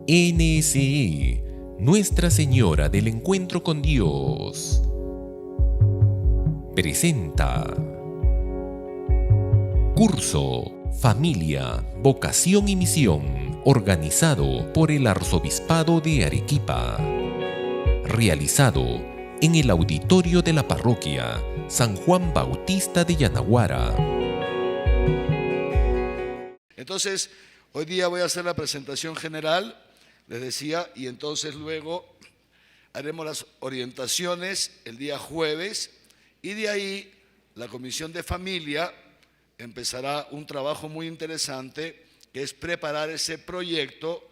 NSE, Nuestra Señora del Encuentro con Dios, presenta Curso Familia, Vocación y Misión, organizado por el Arzobispado de Arequipa, realizado en el auditorio de la parroquia San Juan Bautista de Yanaguara. Entonces, hoy día voy a hacer la presentación general, les decía, y entonces luego haremos las orientaciones el día jueves, y de ahí la Comisión de Familia empezará un trabajo muy interesante, que es preparar ese proyecto,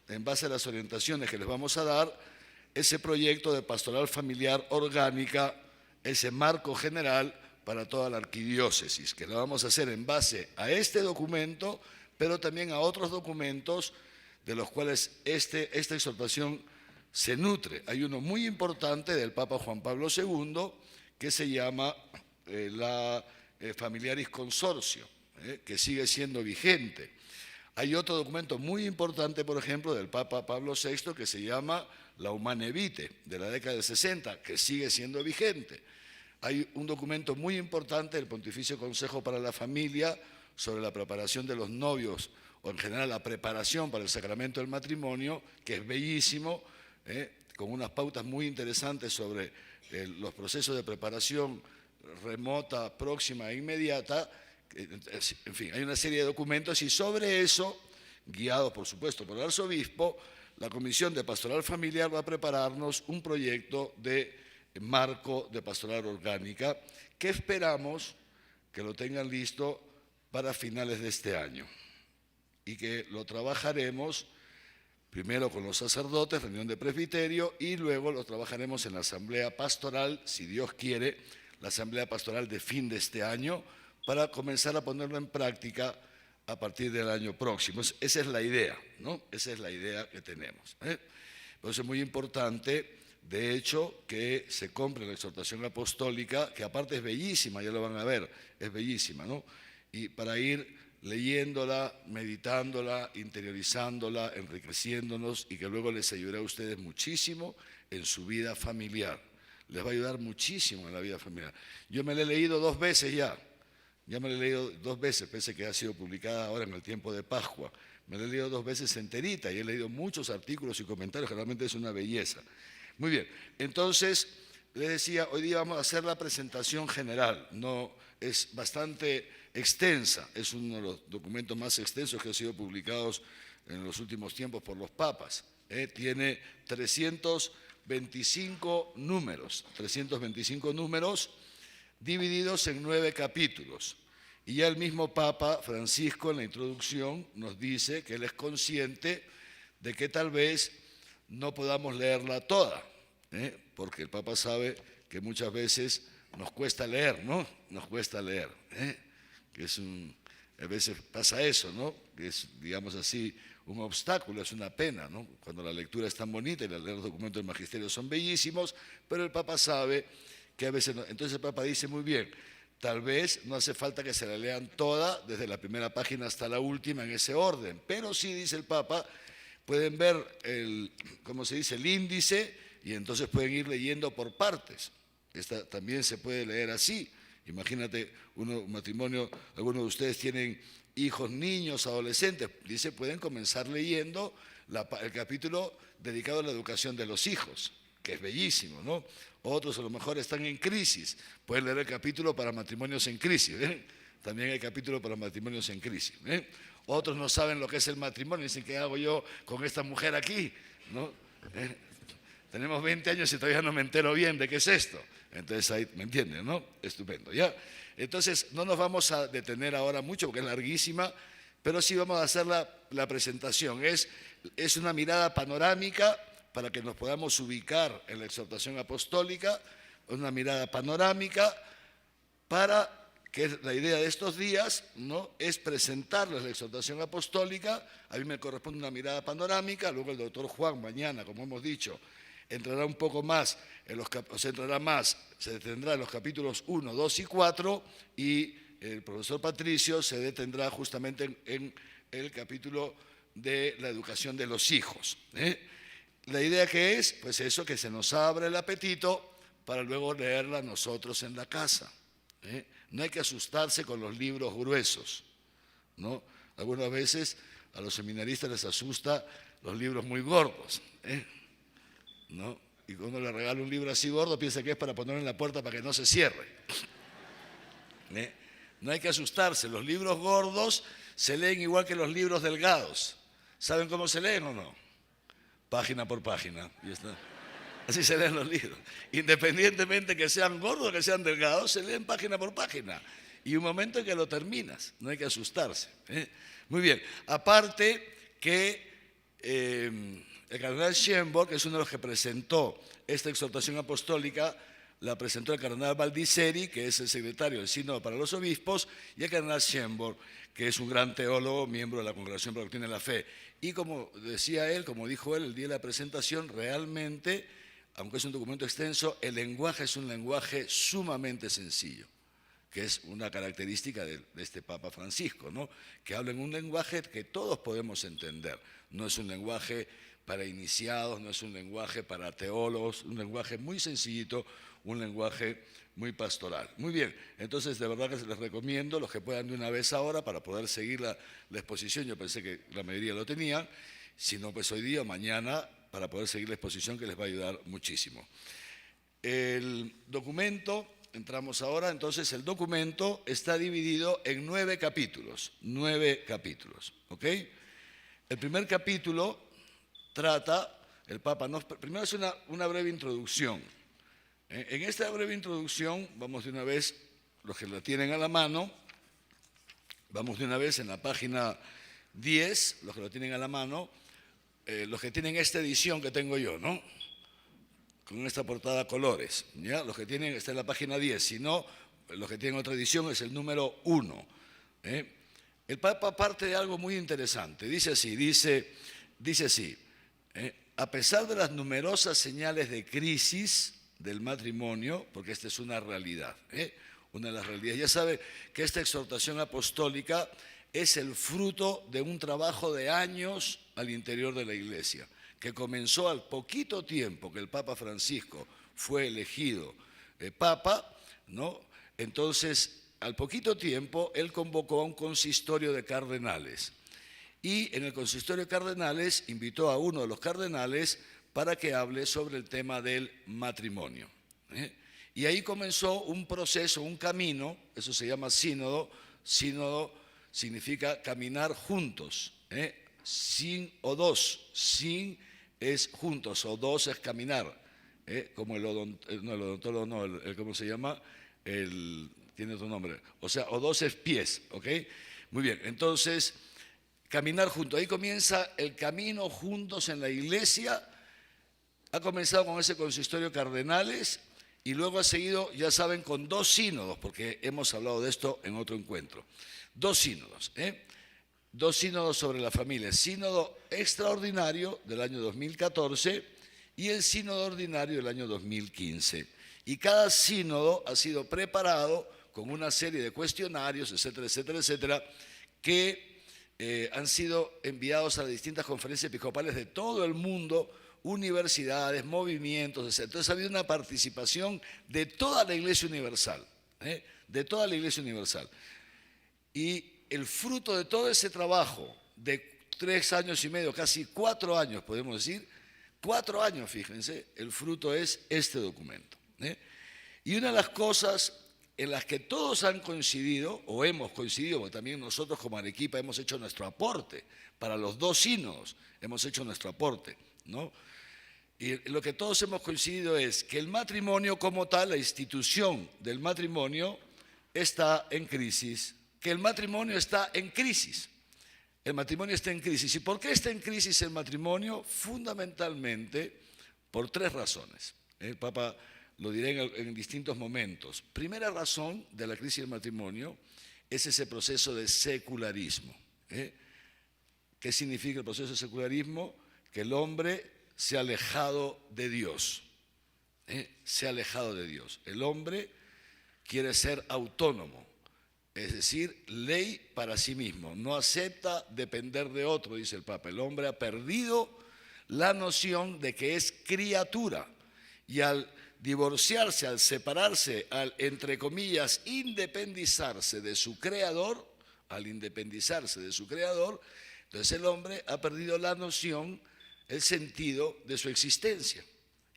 en base a las orientaciones que les vamos a dar, ese proyecto de pastoral familiar orgánica, ese marco general para toda la arquidiócesis, que lo vamos a hacer en base a este documento, pero también a otros documentos de los cuales esta exhortación se nutre. Hay uno muy importante del Papa Juan Pablo II que se llama la Familiaris Consortio, que sigue siendo vigente. Hay otro documento muy importante, por ejemplo, del Papa Pablo VI que se llama la Humane Vitae, de la década del 60, que sigue siendo vigente. Hay un documento muy importante del Pontificio Consejo para la Familia sobre la preparación de los novios, o en general la preparación para el sacramento del matrimonio, que es bellísimo, con unas pautas muy interesantes sobre los procesos de preparación remota, próxima e inmediata. En fin, hay una serie de documentos y sobre eso, guiados por supuesto por el arzobispo, la Comisión de Pastoral Familiar va a prepararnos un proyecto de marco de pastoral orgánica que esperamos que lo tengan listo para finales de este año y que lo trabajaremos primero con los sacerdotes, reunión de presbiterio, y luego lo trabajaremos en la asamblea pastoral, si Dios quiere, la asamblea pastoral de fin de este año, para comenzar a ponerlo en práctica a partir del año próximo. Esa es la idea, ¿no? Esa es la idea que tenemos. Por eso es muy importante, de hecho, que se compre la exhortación apostólica, que aparte es bellísima, ya lo van a ver, es bellísima, ¿no? Y para ir leyéndola, meditándola, interiorizándola, enriqueciéndonos, y que luego les ayudará a ustedes muchísimo en su vida familiar. Les va a ayudar muchísimo en la vida familiar. Yo me la he leído 2 veces ya. Ya me la he leído 2 veces, pese que ha sido publicada ahora en el tiempo de Pascua. Me la he leído 2 veces enterita y he leído muchos artículos y comentarios, que realmente es una belleza. Muy bien, entonces les decía, hoy día vamos a hacer la presentación general. No, es bastante extensa, es uno de los documentos más extensos que han sido publicados en los últimos tiempos por los papas. Tiene 325 números divididos en 9 capítulos. Y ya el mismo Papa Francisco en la introducción nos dice que él es consciente de que tal vez no podamos leerla toda, porque el Papa sabe que muchas veces nos cuesta leer, ¿no? Nos cuesta leer, que a veces pasa eso, ¿no? Que es, digamos así, un obstáculo, es una pena, ¿no? Cuando la lectura es tan bonita y los documentos del magisterio son bellísimos, pero el Papa sabe que a veces no. Entonces el Papa dice muy bien, tal vez no hace falta que se la lean toda, desde la primera página hasta la última, en ese orden, pero sí, dice el Papa, pueden ver el índice, y entonces pueden ir leyendo por partes. Esta también se puede leer así. Imagínate un matrimonio, algunos de ustedes tienen hijos, niños, adolescentes, dice, pueden comenzar leyendo el capítulo dedicado a la educación de los hijos, que es bellísimo, ¿no? Otros a lo mejor están en crisis, pueden leer el capítulo para matrimonios en crisis, también hay capítulo para matrimonios en crisis. Otros no saben lo que es el matrimonio, dicen, ¿qué hago yo con esta mujer aquí? ¿No? Tenemos 20 años y todavía no me entero bien de qué es esto. Entonces ahí, ¿me entienden, no? Estupendo, ¿ya? Entonces no nos vamos a detener ahora mucho porque es larguísima, pero sí vamos a hacer la presentación. Es una mirada panorámica para que nos podamos ubicar en la exhortación apostólica, una mirada panorámica para que la idea de estos días, ¿no?, es presentarles la exhortación apostólica. A mí me corresponde una mirada panorámica, luego el doctor Juan mañana, como hemos dicho, entrará un poco más, se detendrá en los capítulos 1, 2 y 4, y el profesor Patricio se detendrá justamente en el capítulo de la educación de los hijos. La idea que es, pues eso, que se nos abre el apetito para luego leerla nosotros en la casa. No hay que asustarse con los libros gruesos, ¿no? Algunas veces a los seminaristas les asusta los libros muy gordos, ¿no? Y cuando le regala un libro así gordo, piensa que es para ponerlo en la puerta para que no se cierre. No hay que asustarse, los libros gordos se leen igual que los libros delgados. ¿Saben cómo se leen o no? Página por página. Y está. Así se leen los libros. Independientemente que sean gordos o que sean delgados, se leen página por página. Y un momento en que lo terminas, no hay que asustarse. Muy bien, aparte que el cardenal Schönborn, que es uno de los que presentó esta exhortación apostólica, la presentó el cardenal Baldisseri, que es el secretario del Sínodo para los Obispos, y el cardenal Schönborn, que es un gran teólogo, miembro de la Congregación para la Doctrina de la Fe. Y como decía él, como dijo él el día de la presentación, realmente, aunque es un documento extenso, el lenguaje es un lenguaje sumamente sencillo, que es una característica de este Papa Francisco, ¿no? Que habla en un lenguaje que todos podemos entender. No es un lenguaje para iniciados, no es un lenguaje para teólogos, un lenguaje muy sencillito, un lenguaje muy pastoral. Muy bien, entonces de verdad que les recomiendo, los que puedan de una vez ahora, para poder seguir la exposición. Yo pensé que la mayoría lo tenían, si no, pues hoy día o mañana, para poder seguir la exposición, que les va a ayudar muchísimo. El documento, entramos ahora, entonces el documento está dividido en 9 capítulos, ¿ok? El primer capítulo trata, el Papa primero es una breve introducción. En esta breve introducción, vamos de una vez, los que la tienen a la mano, vamos de una vez en la página 10, los que lo tienen a la mano, los que tienen esta edición que tengo yo, ¿no? Con esta portada a colores, ¿ya? Los que tienen, está en la página 10, si no, los que tienen otra edición es el número 1. El Papa parte de algo muy interesante, dice así, a pesar de las numerosas señales de crisis del matrimonio, porque esta es una realidad, una de las realidades. Ya sabe que esta exhortación apostólica es el fruto de un trabajo de años al interior de la Iglesia, que comenzó al poquito tiempo que el Papa Francisco fue elegido Papa, ¿no? Entonces, al poquito tiempo, él convocó a un consistorio de cardenales. Y en el consistorio de cardenales invitó a uno de los cardenales para que hable sobre el tema del matrimonio. Y ahí comenzó un proceso, un camino, eso se llama sínodo. Sínodo significa caminar juntos, sin o dos, sin es juntos, o dos es caminar, como el odontólogo, no, ¿cómo se llama? Tiene otro nombre, o sea, o dos es pies, ¿ok? Muy bien, entonces, caminar juntos, ahí comienza el camino juntos en la Iglesia. Ha comenzado con ese consistorio cardenales y luego ha seguido, ya saben, con 2 sínodos, porque hemos hablado de esto en otro encuentro. 2 sínodos, 2 sínodos sobre la familia. El sínodo extraordinario del año 2014 y el sínodo ordinario del año 2015. Y cada sínodo ha sido preparado con una serie de cuestionarios, etcétera, etcétera, etcétera, que han sido enviados a las distintas conferencias episcopales de todo el mundo, universidades, movimientos, etc. Entonces ha habido una participación de toda la Iglesia Universal, de toda la Iglesia Universal. Y el fruto de todo ese trabajo de 3 años y medio, casi 4 años podemos decir, 4 años, fíjense, el fruto es este documento. Y una de las cosas en las que todos han coincidido, o hemos coincidido, porque también nosotros como Arequipa hemos hecho nuestro aporte, para los 2 sínodos hemos hecho nuestro aporte, ¿no? Y lo que todos hemos coincidido es que el matrimonio como tal, la institución del matrimonio, está en crisis, que el matrimonio está en crisis. El matrimonio está en crisis. ¿Y por qué está en crisis el matrimonio? Fundamentalmente por 3 razones. El Papa lo diré en distintos momentos. Primera razón de la crisis del matrimonio es ese proceso de secularismo. ¿Qué significa el proceso de secularismo? Que el hombre se ha alejado de Dios. Se ha alejado de Dios. El hombre quiere ser autónomo. es decir, ley para sí mismo. No acepta depender de otro, dice el Papa. El hombre ha perdido la noción de que es criatura y al divorciarse, al separarse, al, entre comillas, independizarse de su creador, entonces el hombre ha perdido la noción, el sentido de su existencia.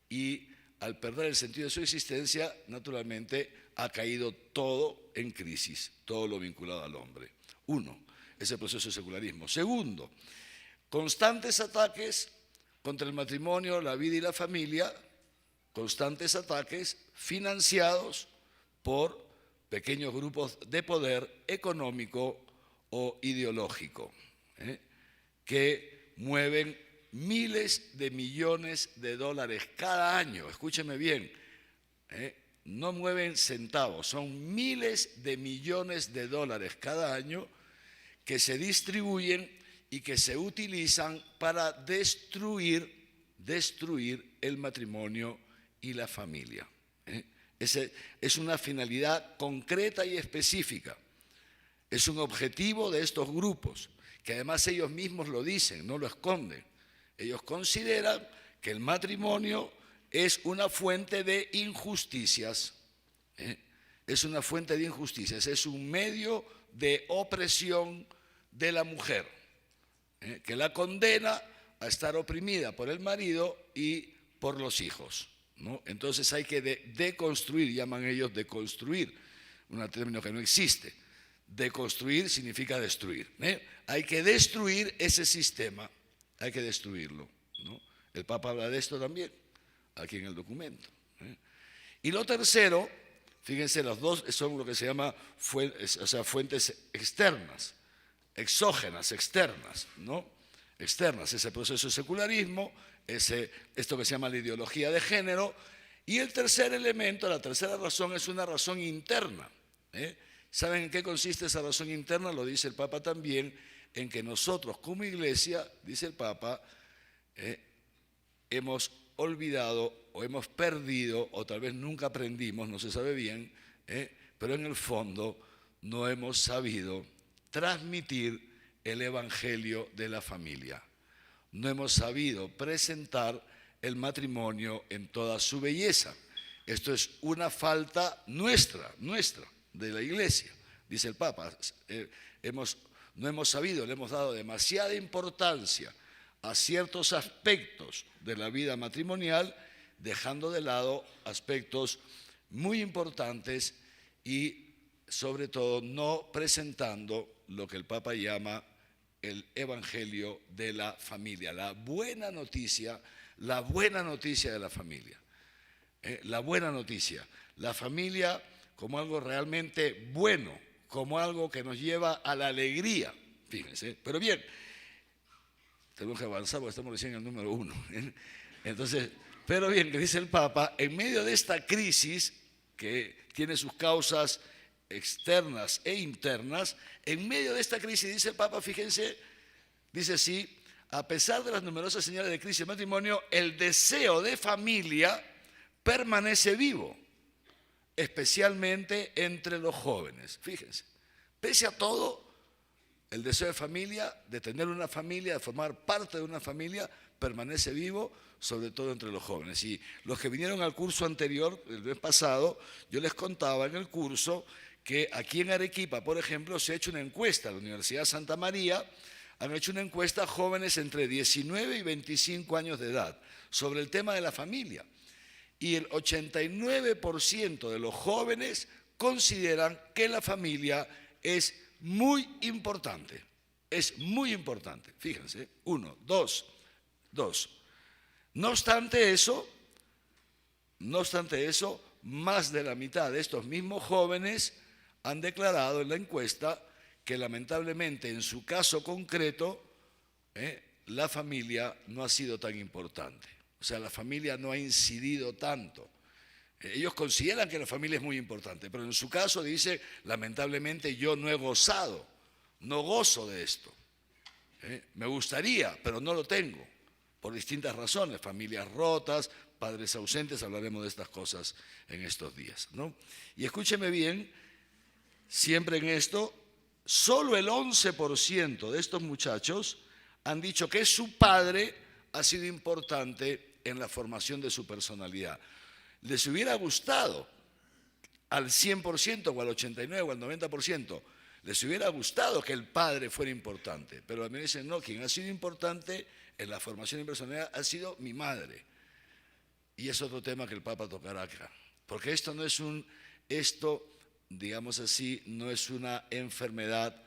Y al perder el sentido de su existencia, naturalmente ha caído todo en crisis, todo lo vinculado al hombre. Uno, ese proceso de secularismo. Segundo, constantes ataques contra el matrimonio, la vida y la familia, constantes ataques financiados por pequeños grupos de poder económico o ideológico, que mueven miles de millones de dólares cada año. Escúcheme bien, no mueven centavos, son miles de millones de dólares cada año que se distribuyen y que se utilizan para destruir el matrimonio y la familia. Es una finalidad concreta y específica. Es un objetivo de estos grupos, que además ellos mismos lo dicen, no lo esconden. Ellos consideran que el matrimonio es una fuente de injusticias. Es una fuente de injusticias, es un medio de opresión de la mujer, que la condena a estar oprimida por el marido y por los hijos, ¿no? Entonces hay que deconstruir, llaman ellos deconstruir, un término que no existe. Deconstruir significa destruir. Hay que destruir ese sistema, hay que destruirlo, ¿no? El Papa habla de esto también, aquí en el documento. Y lo tercero, fíjense, los dos son lo que se llama fuentes externas, exógenas, externas, ¿no? Externas, ese proceso de secularismo, esto que se llama la ideología de género. Y el tercer elemento, la tercera razón, es una razón interna. ¿Saben en qué consiste esa razón interna? Lo dice el Papa también, en que nosotros como iglesia, dice el Papa, hemos olvidado o hemos perdido, o tal vez nunca aprendimos, no se sabe bien, pero en el fondo no hemos sabido transmitir el evangelio de la familia. No hemos sabido presentar el matrimonio en toda su belleza. Esto es una falta nuestra, de la iglesia, dice el Papa. No hemos sabido, le hemos dado demasiada importancia a ciertos aspectos de la vida matrimonial, dejando de lado aspectos muy importantes y sobre todo no presentando lo que el Papa llama el evangelio de la familia, la buena noticia de la familia. La buena noticia, la familia como algo realmente bueno, como algo que nos lleva a la alegría, fíjense. Pero bien, tenemos que avanzar porque estamos recién en el número 1. Entonces, pero bien, que dice el Papa, en medio de esta crisis que tiene sus causas externas e internas, en medio de esta crisis, dice el Papa, fíjense, dice así: a pesar de las numerosas señales de crisis de matrimonio, el deseo de familia permanece vivo, especialmente entre los jóvenes. Fíjense, pese a todo, el deseo de familia, de tener una familia, de formar parte de una familia, permanece vivo, sobre todo entre los jóvenes. Y los que vinieron al curso anterior, el mes pasado, yo les contaba en el curso que aquí en Arequipa, por ejemplo, se ha hecho una encuesta, la Universidad Santa María han hecho una encuesta a jóvenes entre 19 y 25 años de edad sobre el tema de la familia. Y el 89% de los jóvenes consideran que la familia es muy importante. Es muy importante. Fíjense, 1, 2. No obstante eso, más de la mitad de estos mismos jóvenes han declarado en la encuesta que lamentablemente en su caso concreto la familia no ha sido tan importante. O sea, la familia no ha incidido tanto. Ellos consideran que la familia es muy importante, pero en su caso dice, lamentablemente yo no he gozado, no gozo de esto. Me gustaría, pero no lo tengo, por distintas razones, familias rotas, padres ausentes, hablaremos de estas cosas en estos días, ¿no? Y escúcheme bien, siempre en esto, solo el 11% de estos muchachos han dicho que su padre ha sido importante en la formación de su personalidad. Les hubiera gustado al 100% o al 89% o al 90%, les hubiera gustado que el padre fuera importante, pero a mí me dicen, no, quien ha sido importante en la formación de mi personalidad ha sido mi madre. Y es otro tema que el Papa tocará acá, porque esto no es digamos así, no es una enfermedad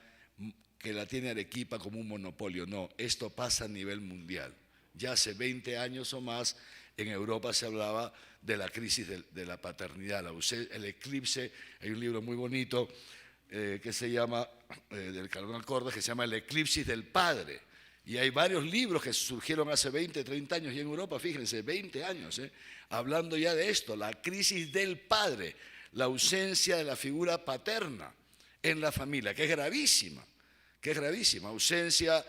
que la tiene Arequipa como un monopolio, no, esto pasa a nivel mundial. Ya hace 20 años o más en Europa se hablaba de la crisis de la paternidad, el eclipse. Hay un libro muy bonito que se llama, del cardenal Cordes, que se llama El eclipsis del padre. Y hay varios libros que surgieron hace 20, 30 años y en Europa, fíjense, 20 años, hablando ya de esto, la crisis del padre, la ausencia de la figura paterna en la familia, que es gravísima, ausencia,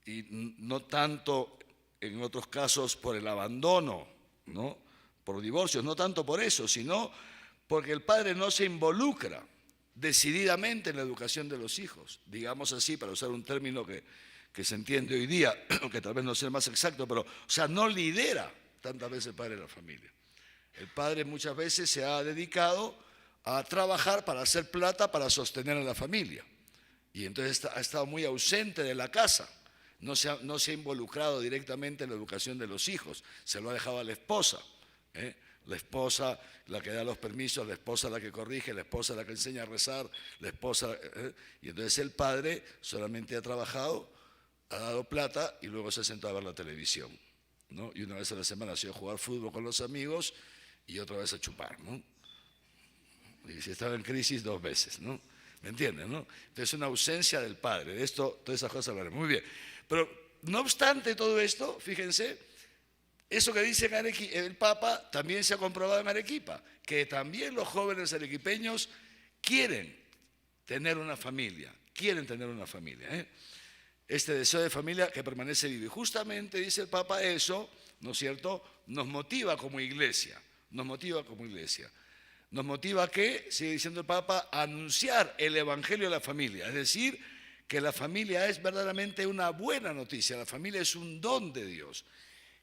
y no tanto en otros casos por el abandono, ¿no? Por divorcios, no tanto por eso, sino porque el padre no se involucra decididamente en la educación de los hijos, digamos así, para usar un término que se entiende hoy día, que tal vez no sea el más exacto, pero, o sea, no lidera tantas veces el padre de la familia. El padre muchas veces se ha dedicado a trabajar para hacer plata para sostener a la familia, y entonces ha estado muy ausente de la casa. No se ha involucrado directamente en la educación de los hijos, se lo ha dejado a la esposa. La esposa la que da los permisos, la esposa la que corrige, la esposa la que enseña a rezar, la esposa... Y entonces el padre solamente ha trabajado, ha dado plata y luego se ha sentado a ver la televisión, ¿no? Y una vez a la semana se ha ido a jugar fútbol con los amigos y otra vez a chupar, ¿no? Y si estaba en crisis 2 veces, ¿no? ¿Me entienden, no? Entonces una ausencia del padre, de esto, todas esas cosas hablaremos. Muy bien. Pero no obstante todo esto, fíjense, eso que dice el Papa también se ha comprobado en Arequipa, que también los jóvenes arequipeños quieren tener una familia, Este deseo de familia que permanece vivo. Y justamente dice el Papa eso, ¿no es cierto?, nos motiva como iglesia. Nos motiva a qué, sigue diciendo el Papa, a anunciar el Evangelio de la familia, es decir, que la familia es verdaderamente una buena noticia, la familia es un don de Dios.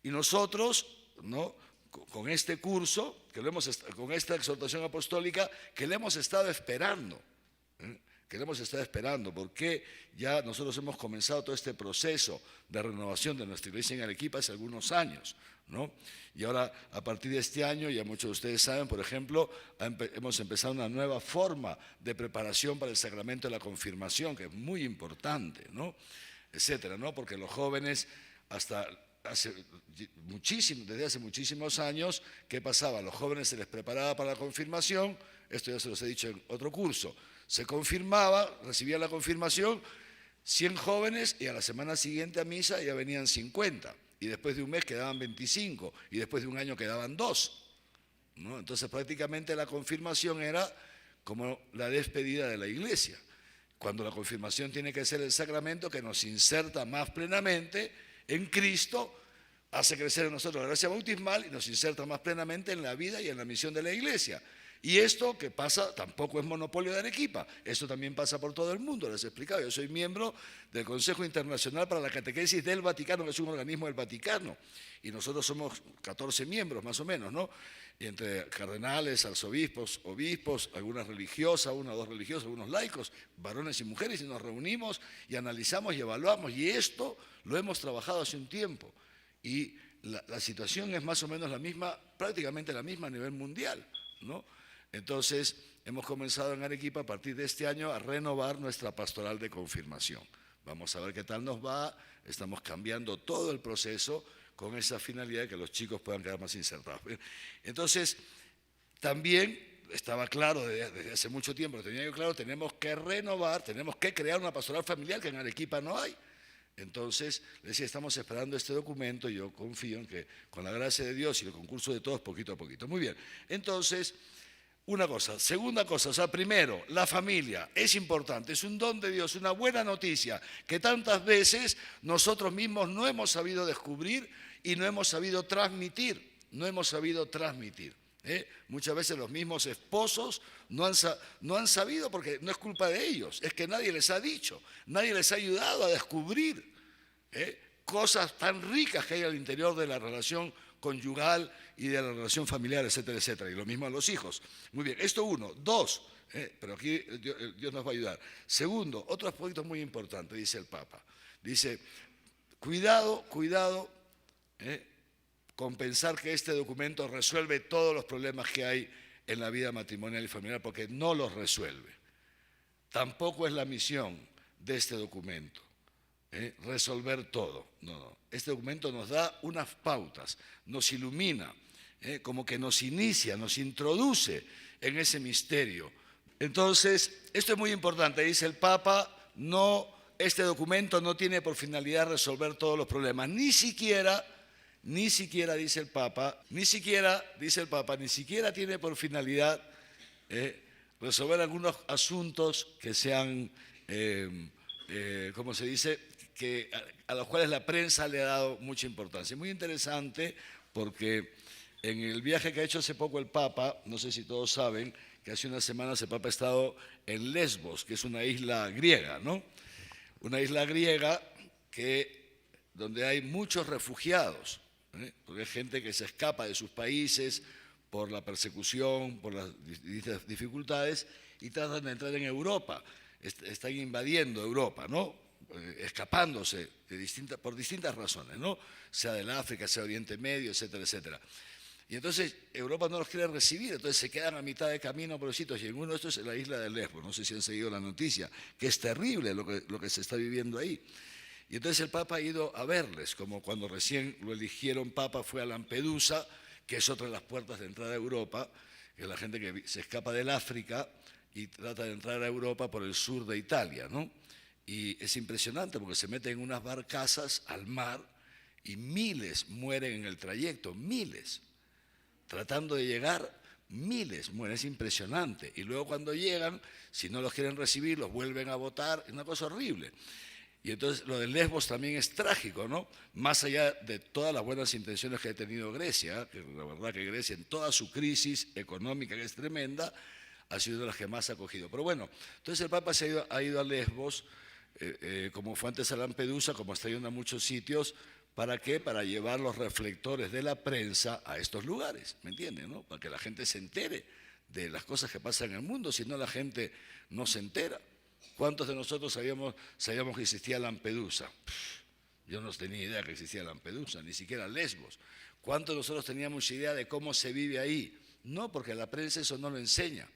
Y nosotros, ¿no?, con este curso, con esta exhortación apostólica, que le hemos estado esperando, porque ya nosotros hemos comenzado todo este proceso de renovación de nuestra iglesia en Arequipa hace algunos años, ¿no? Y ahora, a partir de este año, ya muchos de ustedes saben, por ejemplo, hemos empezado una nueva forma de preparación para el sacramento de la confirmación, que es muy importante, ¿no?, etcétera, ¿no? Porque los jóvenes, desde hace muchísimos años, ¿qué pasaba? A los jóvenes se les preparaba para la confirmación, esto ya se los he dicho en otro curso, se confirmaba, recibía la confirmación, 100 jóvenes, y a la semana siguiente a misa ya venían 50, y después de un mes quedaban 25, y después de un año quedaban 2, ¿no? Entonces prácticamente la confirmación era como la despedida de la iglesia, cuando la confirmación tiene que ser el sacramento que nos inserta más plenamente en Cristo, hace crecer en nosotros la gracia bautismal y nos inserta más plenamente en la vida y en la misión de la iglesia. Y esto que pasa tampoco es monopolio de Arequipa, esto también pasa por todo el mundo, les he explicado. Yo soy miembro del Consejo Internacional para la Catequesis del Vaticano, que es un organismo del Vaticano, y nosotros somos 14 miembros más o menos, ¿no? Y entre cardenales, arzobispos, obispos, algunas religiosas, 1 o 2 religiosos, algunos laicos, varones y mujeres, y nos reunimos y analizamos y evaluamos, y esto lo hemos trabajado hace un tiempo, y la situación es más o menos la misma, prácticamente la misma a nivel mundial, ¿no? Entonces, hemos comenzado en Arequipa a partir de este año a renovar nuestra pastoral de confirmación. Vamos a ver qué tal nos va, estamos cambiando todo el proceso con esa finalidad de que los chicos puedan quedar más insertados. Entonces, también estaba claro desde hace mucho tiempo, lo tenía yo claro, tenemos que renovar, tenemos que crear una pastoral familiar que en Arequipa no hay. Entonces, les decía, estamos esperando este documento y yo confío en que con la gracia de Dios y el concurso de todos, poquito a poquito. Muy bien, entonces... Una cosa. Segunda cosa, o sea, primero, la familia es importante, es un don de Dios, una buena noticia que tantas veces nosotros mismos no hemos sabido descubrir y no hemos sabido transmitir, Muchas veces los mismos esposos no han sabido, porque no es culpa de ellos, es que nadie les ha dicho, nadie les ha ayudado a descubrir cosas tan ricas que hay al interior de la relación conyugal y de la relación familiar, etcétera, etcétera. Y lo mismo a los hijos. Muy bien, esto uno. Dos, pero aquí Dios nos va a ayudar. Segundo, otro aspecto muy importante, dice el Papa. Dice, cuidado con pensar que este documento resuelve todos los problemas que hay en la vida matrimonial y familiar, porque no los resuelve. Tampoco es la misión de este documento, resolver todo. No. Este documento nos da unas pautas, nos ilumina, como que nos inicia, nos introduce en ese misterio. Entonces, esto es muy importante, dice el Papa, este documento no tiene por finalidad resolver todos los problemas, ni siquiera dice el Papa, ni siquiera tiene por finalidad resolver algunos asuntos que sean, ¿cómo se dice?, a los cuales la prensa le ha dado mucha importancia. Muy interesante porque en el viaje que ha hecho hace poco el Papa, no sé si todos saben, que hace unas semanas el Papa ha estado en Lesbos, que es una isla griega, ¿no? Una isla griega donde hay muchos refugiados, porque hay gente que se escapa de sus países por la persecución, por las distintas dificultades, y tratan de entrar en Europa. Están invadiendo Europa, ¿no? Escapándose por distintas razones, ¿no? Sea del África, sea Oriente Medio, etcétera, etcétera. Y entonces Europa no los quiere recibir, entonces se quedan a mitad de camino por los sitios, y en uno de estos es la isla de Lesbos. No sé si han seguido la noticia, que es terrible lo que se está viviendo ahí. Y entonces el Papa ha ido a verles, como cuando recién lo eligieron Papa, fue a Lampedusa, que es otra de las puertas de entrada a Europa, que es la gente que se escapa del África y trata de entrar a Europa por el sur de Italia, ¿no? Y es impresionante porque se meten en unas barcazas al mar y miles mueren en el trayecto, miles. Tratando de llegar, miles mueren, es impresionante. Y luego cuando llegan, si no los quieren recibir, los vuelven a botar, es una cosa horrible. Y entonces lo de Lesbos también es trágico, ¿no? Más allá de todas las buenas intenciones que ha tenido Grecia, que la verdad que Grecia en toda su crisis económica, que es tremenda, ha sido de las que más ha acogido. Pero bueno, entonces el Papa ha ido a Lesbos, como fue antes a Lampedusa, como está yendo a muchos sitios. ¿Para qué? Para llevar los reflectores de la prensa a estos lugares, ¿me entienden? ¿No? Para que la gente se entere de las cosas que pasan en el mundo, si no la gente no se entera. ¿Cuántos de nosotros sabíamos que existía Lampedusa? Yo no tenía idea que existía Lampedusa, ni siquiera Lesbos. ¿Cuántos de nosotros teníamos idea de cómo se vive ahí? No, porque la prensa eso no lo enseña,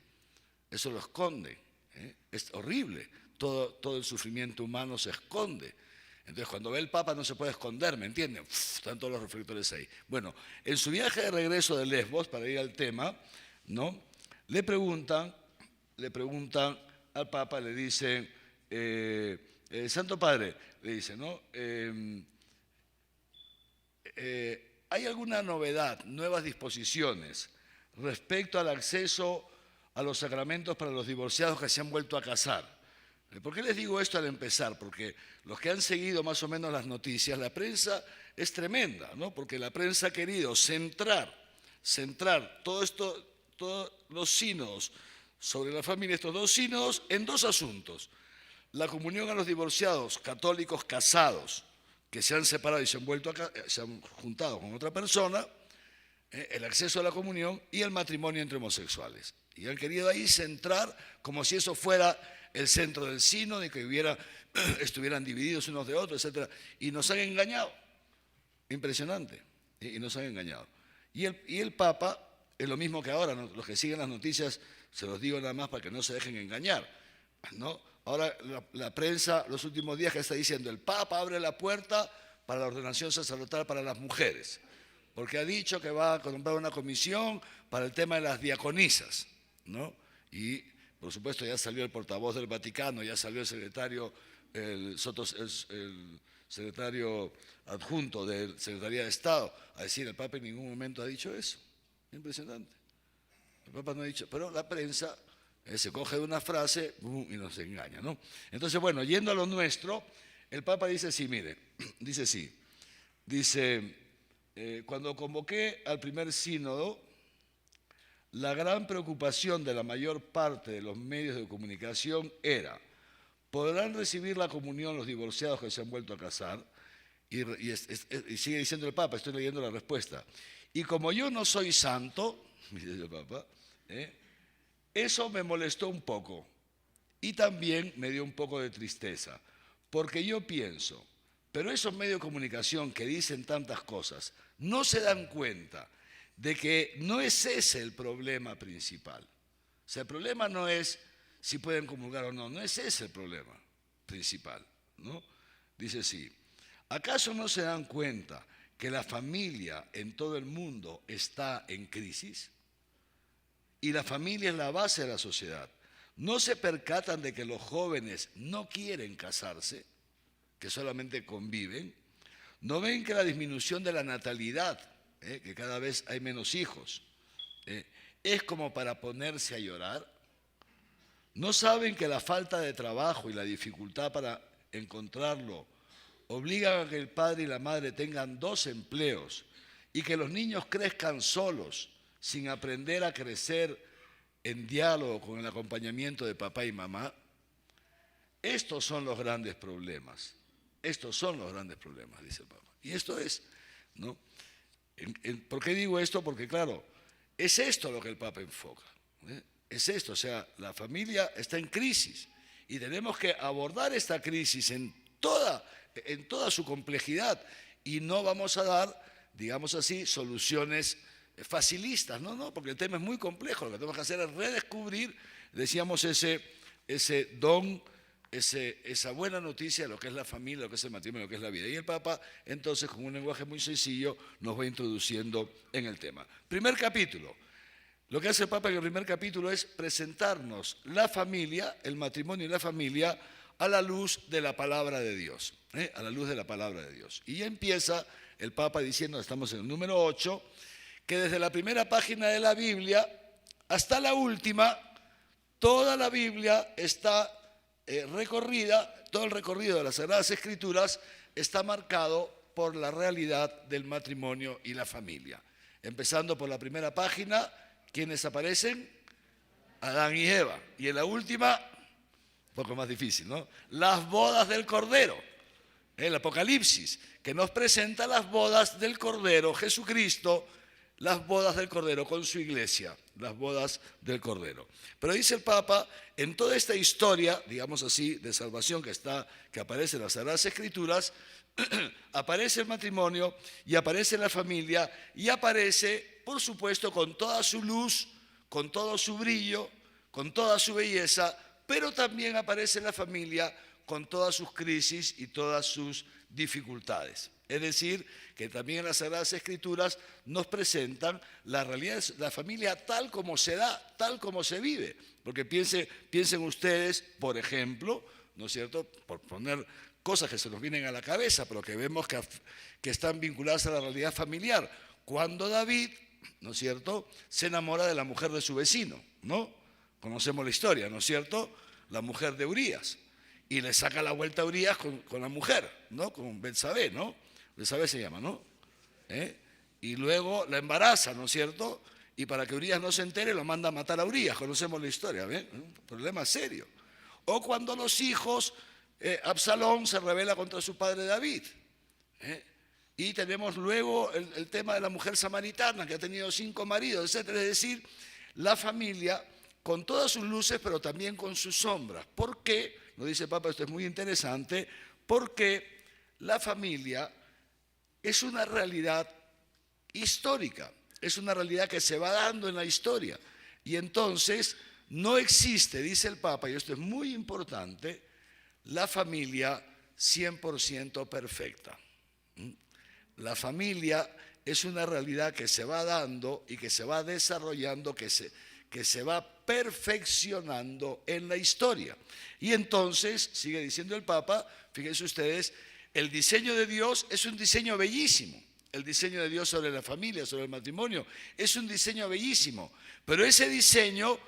eso lo esconde. Es horrible, todo el sufrimiento humano se esconde. Entonces, cuando ve el Papa no se puede esconder, ¿me entienden? Están todos los reflectores ahí. Bueno, en su viaje de regreso de Lesbos, para ir al tema, ¿no? Le preguntan al Papa, le dicen, Santo Padre, le dice, ¿no? ¿Hay alguna novedad, nuevas disposiciones respecto al acceso a los sacramentos para los divorciados que se han vuelto a casar? ¿Por qué les digo esto al empezar? Porque los que han seguido más o menos las noticias, la prensa es tremenda, ¿no? Porque la prensa ha querido centrar todos los sínodos sobre la familia, estos dos sínodos, en dos asuntos. La comunión a los divorciados católicos casados que se han separado y se han juntado con otra persona, el acceso a la comunión y el matrimonio entre homosexuales. Y han querido ahí centrar como si eso fuera el centro del sínodo y que estuvieran divididos unos de otros, etc. Y nos han engañado. Impresionante. Y nos han engañado. Y el Papa es lo mismo que ahora, ¿no? Los que siguen las noticias, se los digo nada más para que no se dejen engañar, ¿no? Ahora la prensa los últimos días que está diciendo, el Papa abre la puerta para la ordenación sacerdotal para las mujeres, porque ha dicho que va a nombrar una comisión para el tema de las diaconisas, ¿no? Y por supuesto ya salió el portavoz del Vaticano, ya salió el secretario secretario adjunto de Secretaría de Estado a decir, el Papa en ningún momento ha dicho eso. Impresionante. El Papa no ha dicho, pero la prensa se coge de una frase y nos engaña, ¿no? Entonces, bueno, yendo a lo nuestro, el Papa dice sí, mire, dice, cuando convoqué al primer sínodo, la gran preocupación de la mayor parte de los medios de comunicación era: ¿podrán recibir la comunión los divorciados que se han vuelto a casar? Y sigue diciendo el Papa, estoy leyendo la respuesta. Y como yo no soy santo, dice el Papa, eso me molestó un poco y también me dio un poco de tristeza, porque yo pienso, pero esos medios de comunicación que dicen tantas cosas no se dan cuenta de que no es ese el problema principal. O sea, el problema no es si pueden comulgar o no, no es ese el problema principal, ¿no? Dice así: ¿acaso no se dan cuenta que la familia en todo el mundo está en crisis? Y la familia es la base de la sociedad. ¿No se percatan de que los jóvenes no quieren casarse, que solamente conviven? ¿No ven que la disminución de la natalidad, que cada vez hay menos hijos, es como para ponerse a llorar? ¿No saben que la falta de trabajo y la dificultad para encontrarlo obligan a que el padre y la madre tengan 2 empleos y que los niños crezcan solos sin aprender a crecer en diálogo con el acompañamiento de papá y mamá? Estos son los grandes problemas. Estos son los grandes problemas, dice el Papa. Y esto es, ¿no? ¿Por qué digo esto? Porque, claro, es esto lo que el Papa enfoca. Es esto, o sea, la familia está en crisis y tenemos que abordar esta crisis en toda su complejidad y no vamos a dar, digamos así, soluciones facilistas, no, porque el tema es muy complejo. Lo que tenemos que hacer es redescubrir, decíamos, ese don, esa buena noticia de lo que es la familia, lo que es el matrimonio, lo que es la vida. Y el Papa, entonces, con un lenguaje muy sencillo, nos va introduciendo en el tema. Primer capítulo. Lo que hace el Papa en el primer capítulo es presentarnos la familia, el matrimonio y la familia, a la luz de la palabra de Dios, a la luz de la palabra de Dios. Y ya empieza el Papa diciendo, estamos en el número 8, que desde la primera página de la Biblia hasta la última, toda la Biblia está recorrida, todo el recorrido de las Sagradas Escrituras está marcado por la realidad del matrimonio y la familia. Empezando por la primera página, ¿quiénes aparecen? Adán y Eva. Y en la última, un poco más difícil, ¿no? Las bodas del Cordero. El Apocalipsis, que nos presenta las bodas del Cordero, Jesucristo, las bodas del Cordero con su iglesia, las bodas del Cordero. Pero dice el Papa, en toda esta historia, digamos así, de salvación que aparece en las Sagradas Escrituras, aparece el matrimonio y aparece la familia y aparece, por supuesto, con toda su luz, con todo su brillo, con toda su belleza, pero también aparece la familia con todas sus crisis y todas sus dificultades. Es decir, que también en las Sagradas Escrituras nos presentan la realidad de la familia tal como se da, tal como se vive. Porque piensen ustedes, por ejemplo, ¿no es cierto?, por poner cosas que se nos vienen a la cabeza, pero que vemos que están vinculadas a la realidad familiar. Cuando David, ¿no es cierto?, se enamora de la mujer de su vecino, ¿no? Conocemos la historia, ¿no es cierto?, la mujer de Urías. Y le saca la vuelta a Urías con la mujer, ¿no?, con Betsabé, ¿no? Betsabé se llama, ¿no? Y luego la embaraza, ¿no es cierto? Y para que Urías no se entere, lo manda a matar a Urías. Conocemos la historia, ¿ven? Un problema serio. O cuando los hijos, Absalón se rebela contra su padre David. Y tenemos luego el tema de la mujer samaritana, que ha tenido 5 maridos, etc. Es decir, la familia con todas sus luces, pero también con sus sombras. ¿Por qué? Lo dice el Papa, esto es muy interesante, porque la familia es una realidad histórica, es una realidad que se va dando en la historia. Y entonces no existe, dice el Papa, y esto es muy importante, la familia 100% perfecta. La familia es una realidad que se va dando y que se va desarrollando, que se va perfeccionando en la historia. Y entonces, sigue diciendo el Papa, fíjense ustedes, el diseño de Dios es un diseño bellísimo. El diseño de Dios sobre la familia, sobre el matrimonio, es un diseño bellísimo. Pero ese diseño,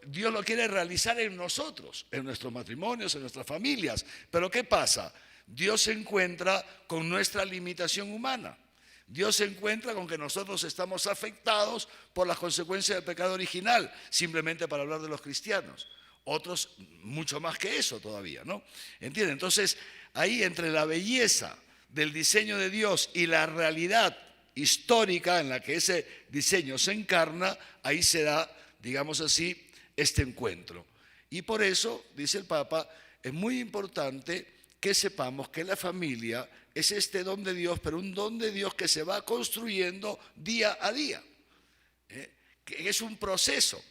Dios lo quiere realizar en nosotros, en nuestros matrimonios, en nuestras familias. Pero ¿qué pasa? Dios se encuentra con nuestra limitación humana. Dios se encuentra con que nosotros estamos afectados por las consecuencias del pecado original, simplemente para hablar de los cristianos. Otros mucho más que eso todavía, ¿no? ¿Entienden? Entonces, ahí entre la belleza del diseño de Dios y la realidad histórica en la que ese diseño se encarna, ahí se da, digamos así, este encuentro. Y por eso, dice el Papa, es muy importante que sepamos que la familia es este don de Dios, pero un don de Dios que se va construyendo día a día, que es un proceso,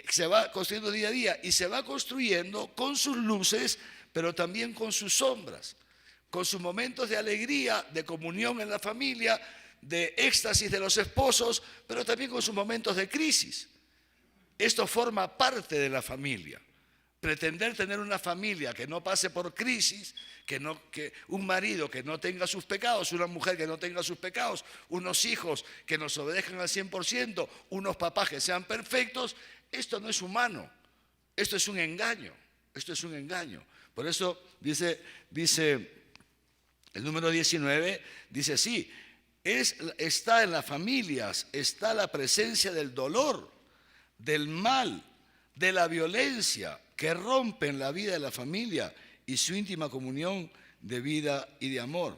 se va construyendo día a día y se va construyendo con sus luces, pero también con sus sombras, con sus momentos de alegría, de comunión en la familia, de éxtasis de los esposos, pero también con sus momentos de crisis. Esto forma parte de la familia. Pretender tener una familia que no pase por crisis, que un marido que no tenga sus pecados, una mujer que no tenga sus pecados, unos hijos que nos obedezcan al 100%, unos papás que sean perfectos, esto no es humano, esto es un engaño, esto es un engaño. Por eso dice el número 19, dice así, está en las familias, está la presencia del dolor, del mal, de la violencia, que rompen la vida de la familia y su íntima comunión de vida y de amor.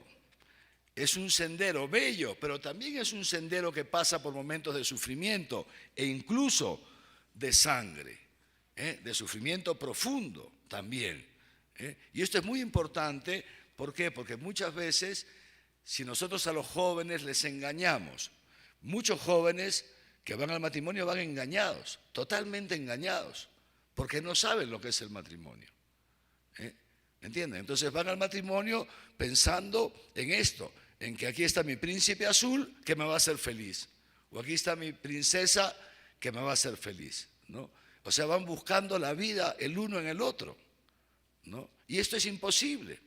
Es un sendero bello, pero también es un sendero que pasa por momentos de sufrimiento e incluso de sangre, de sufrimiento profundo también. Y esto es muy importante, ¿por qué? Porque muchas veces, si nosotros a los jóvenes les engañamos, muchos jóvenes que van al matrimonio van engañados, totalmente engañados, porque no saben lo que es el matrimonio. ¿Entienden? Entonces van al matrimonio pensando en esto, en que aquí está mi príncipe azul que me va a hacer feliz, o aquí está mi princesa que me va a hacer feliz, ¿no? O sea, van buscando la vida el uno en el otro, ¿no? Y esto es imposible,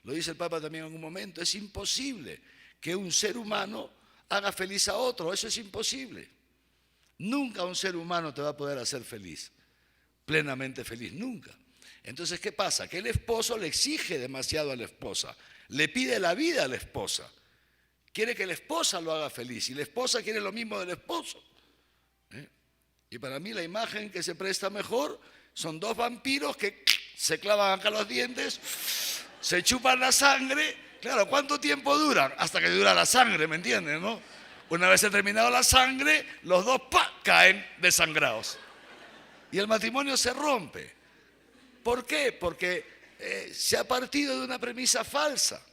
Lo dice el Papa también en un momento, es imposible que un ser humano haga feliz a otro, eso es imposible. Nunca un ser humano te va a poder hacer feliz, plenamente feliz, nunca. Entonces, ¿qué pasa? Que el esposo le exige demasiado a la esposa, le pide la vida a la esposa, quiere que la esposa lo haga feliz y la esposa quiere lo mismo del esposo. Y para mí la imagen que se presta mejor son dos vampiros que se clavan acá los dientes, se chupan la sangre. Claro, ¿cuánto tiempo duran? Hasta que dura la sangre, ¿me entienden, no? Una vez ha terminado la sangre, los dos caen desangrados. Y el matrimonio se rompe. ¿Por qué? Porque se ha partido de una premisa falsa.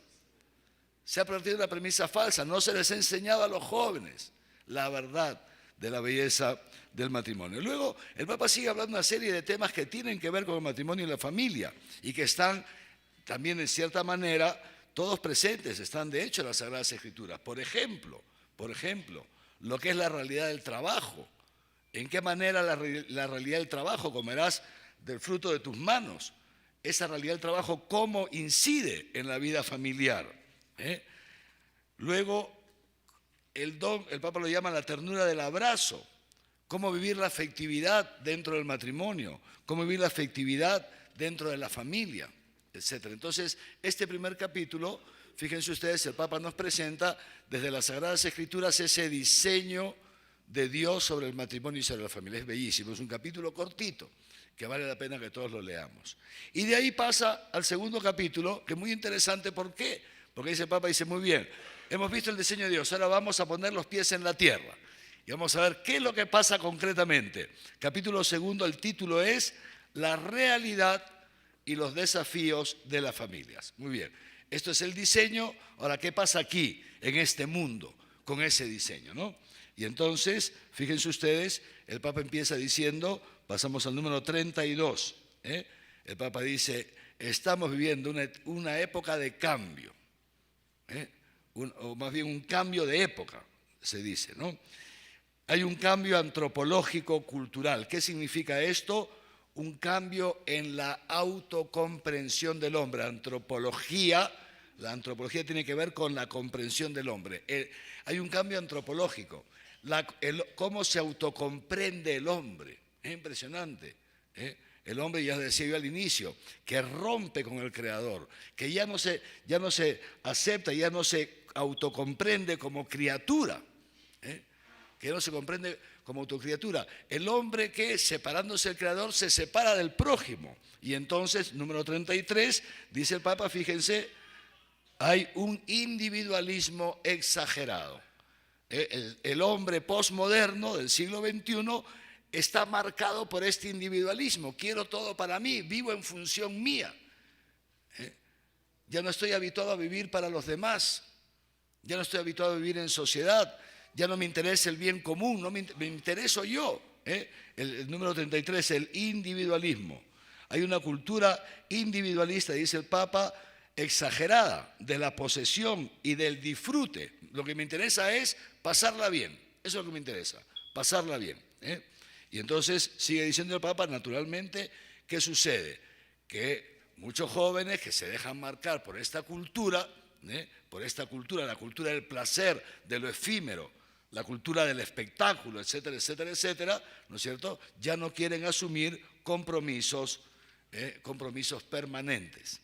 No se les ha enseñado a los jóvenes la verdad de la belleza del matrimonio. Luego, el Papa sigue hablando de una serie de temas que tienen que ver con el matrimonio y la familia y que están también, en cierta manera, todos presentes, están de hecho en las Sagradas Escrituras. Por ejemplo, lo que es la realidad del trabajo. ¿En qué manera la realidad del trabajo? Comerás del fruto de tus manos. Esa realidad del trabajo, ¿cómo incide en la vida familiar? Luego, el Papa lo llama la ternura del abrazo. Cómo vivir la afectividad dentro del matrimonio, cómo vivir la afectividad dentro de la familia, etc. Entonces, este primer capítulo, fíjense ustedes, el Papa nos presenta desde las Sagradas Escrituras ese diseño de Dios sobre el matrimonio y sobre la familia. Es bellísimo, es un capítulo cortito, que vale la pena que todos lo leamos. Y de ahí pasa al segundo capítulo, que es muy interesante. ¿Por qué? Porque dice el Papa, dice muy bien, hemos visto el diseño de Dios, ahora vamos a poner los pies en la tierra. Y vamos a ver qué es lo que pasa concretamente. Capítulo segundo, el título es La realidad y los desafíos de las familias. Muy bien, esto es el diseño. Ahora, ¿qué pasa aquí, en este mundo, con ese diseño, ¿no? Y entonces, fíjense ustedes, el Papa empieza diciendo, pasamos al número 32, el Papa dice, estamos viviendo una época de cambio, o más bien un cambio de época, se dice, ¿no? Hay un cambio antropológico cultural. ¿Qué significa esto? Un cambio en la autocomprensión del hombre. La antropología tiene que ver con la comprensión del hombre. Hay un cambio antropológico. Cómo se autocomprende el hombre. Es impresionante. El hombre, ya decía yo al inicio, que rompe con el Creador, que ya no se acepta, ya no se autocomprende como criatura, que no se comprende como autocriatura. El hombre que, separándose del Creador, se separa del prójimo. Y entonces, número 33, dice el Papa, fíjense, hay un individualismo exagerado. El hombre posmoderno del siglo XXI está marcado por este individualismo. Quiero todo para mí, vivo en función mía. Ya no estoy habituado a vivir para los demás. Ya no estoy habituado a vivir en sociedad. Ya no me interesa el bien común, no me intereso yo. El número 33, el individualismo. Hay una cultura individualista, dice el Papa, exagerada, de la posesión y del disfrute. Lo que me interesa es pasarla bien. Eso es lo que me interesa, pasarla bien. Y entonces sigue diciendo el Papa, naturalmente, ¿qué sucede? Que muchos jóvenes que se dejan marcar por esta cultura, la cultura del placer, de lo efímero, la cultura del espectáculo, etcétera, etcétera, etcétera, ¿no es cierto? Ya no quieren asumir compromisos permanentes.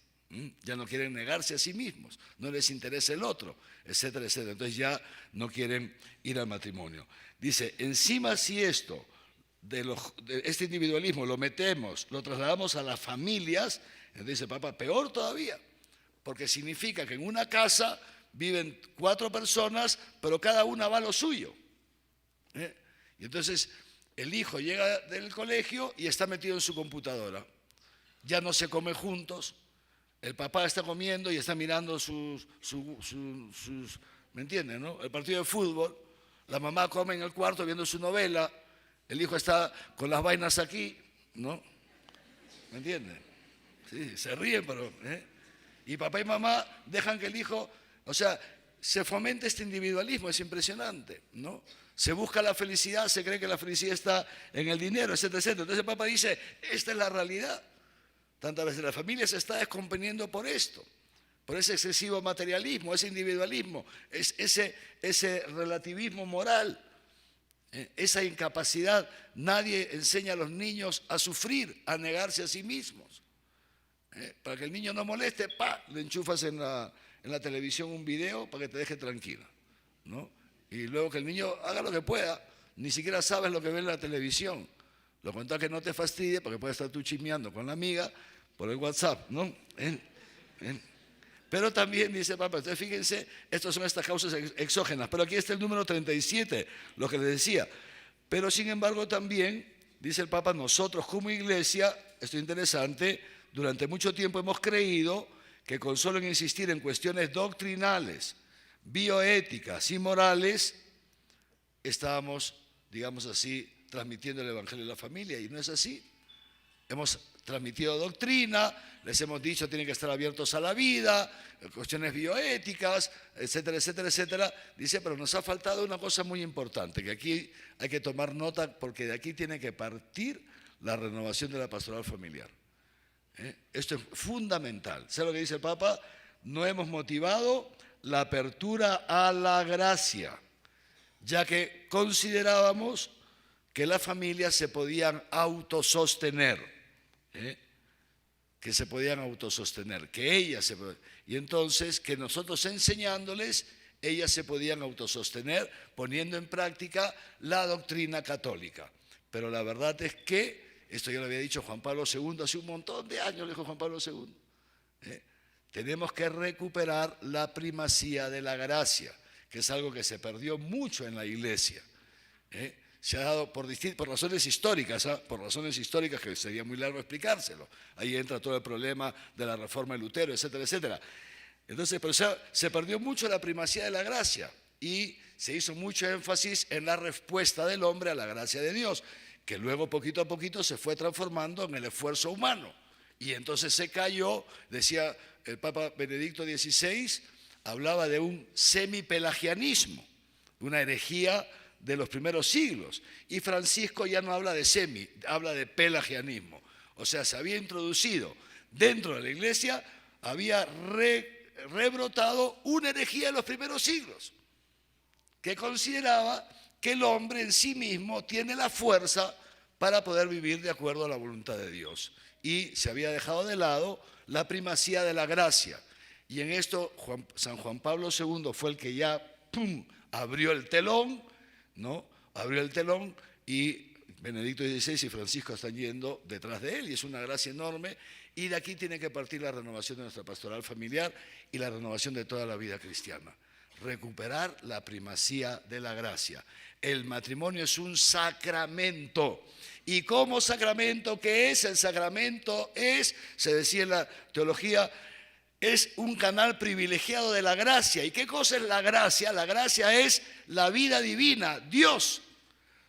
Ya no quieren negarse a sí mismos, no les interesa el otro, etcétera, etcétera. Entonces ya no quieren ir al matrimonio. Dice, encima si esto, de este individualismo lo trasladamos a las familias, dice el Papa, peor todavía, porque significa que en una casa viven 4 personas, pero cada una va a lo suyo. Y entonces el hijo llega del colegio y está metido en su computadora. Ya no se come juntos. El papá está comiendo y está mirando sus ¿me entienden, no? El partido de fútbol. La mamá come en el cuarto viendo su novela. El hijo está con las vainas aquí, ¿no? ¿Me entienden? Sí, se ríen, pero... Y papá y mamá dejan que el hijo... O sea, se fomenta este individualismo, es impresionante, ¿no? Se busca la felicidad, se cree que la felicidad está en el dinero, etcétera, etcétera. Entonces el Papa dice, esta es la realidad. Tantas veces la familia se está descomponiendo por esto, por ese excesivo materialismo, ese individualismo, ese relativismo moral, esa incapacidad. Nadie enseña a los niños a sufrir, a negarse a sí mismos. Para que el niño no moleste, le enchufas en la televisión un video para que te deje tranquilo, ¿no? Y luego que el niño haga lo que pueda, ni siquiera sabes lo que ve en la televisión. Lo contás que no te fastidie, porque puedes estar tú chismeando con la amiga por el WhatsApp, ¿no? Pero también dice Papa, entonces fíjense, estas son estas causas exógenas. Pero aquí está el número 37, lo que les decía. Pero sin embargo también, dice el Papa, nosotros como iglesia, esto es interesante, durante mucho tiempo hemos creído que con solo insistir en cuestiones doctrinales, bioéticas y morales, estábamos, digamos así, transmitiendo el Evangelio de la familia, y no es así. Hemos transmitido doctrina, les hemos dicho tienen que estar abiertos a la vida, cuestiones bioéticas, etcétera, etcétera, etcétera. Dice, pero nos ha faltado una cosa muy importante, que aquí hay que tomar nota, porque de aquí tiene que partir la renovación de la pastoral familiar. Esto es fundamental. ¿Sabe lo que dice el Papa? No hemos motivado la apertura a la gracia, ya que considerábamos que las familias se podían autosostener, que ellas se podían, y entonces que nosotros enseñándoles, ellas se podían autosostener poniendo en práctica la doctrina católica. Pero la verdad es que, esto ya lo había dicho Juan Pablo II, hace un montón de años lo dijo Juan Pablo II, tenemos que recuperar la primacía de la gracia, que es algo que se perdió mucho en la iglesia. Se ha dado por razones históricas, por razones históricas que sería muy largo explicárselo. Ahí entra todo el problema de la reforma de Lutero, etcétera, etcétera. Entonces, pero se perdió mucho la primacía de la gracia y se hizo mucho énfasis en la respuesta del hombre a la gracia de Dios, que luego poquito a poquito se fue transformando en el esfuerzo humano. Y entonces se cayó, decía el Papa Benedicto XVI, hablaba de un semipelagianismo, una herejía de los primeros siglos. Y Francisco ya no habla de semi, habla de pelagianismo. O sea, se había introducido dentro de la iglesia, había rebrotado una herejía de los primeros siglos, que consideraba que el hombre en sí mismo tiene la fuerza para poder vivir de acuerdo a la voluntad de Dios. Y se había dejado de lado la primacía de la gracia. Y en esto San Juan Pablo II fue el que ya abrió el telón, ¿no? Abrió el telón y Benedicto XVI y Francisco están yendo detrás de él y es una gracia enorme. Y de aquí tiene que partir la renovación de nuestra pastoral familiar y la renovación de toda la vida cristiana. Recuperar la primacía de la gracia. El matrimonio es un sacramento. ¿Y como sacramento qué es? El sacramento es, se decía en la teología, es un canal privilegiado de la gracia. ¿Y qué cosa es la gracia? La gracia es la vida divina, Dios.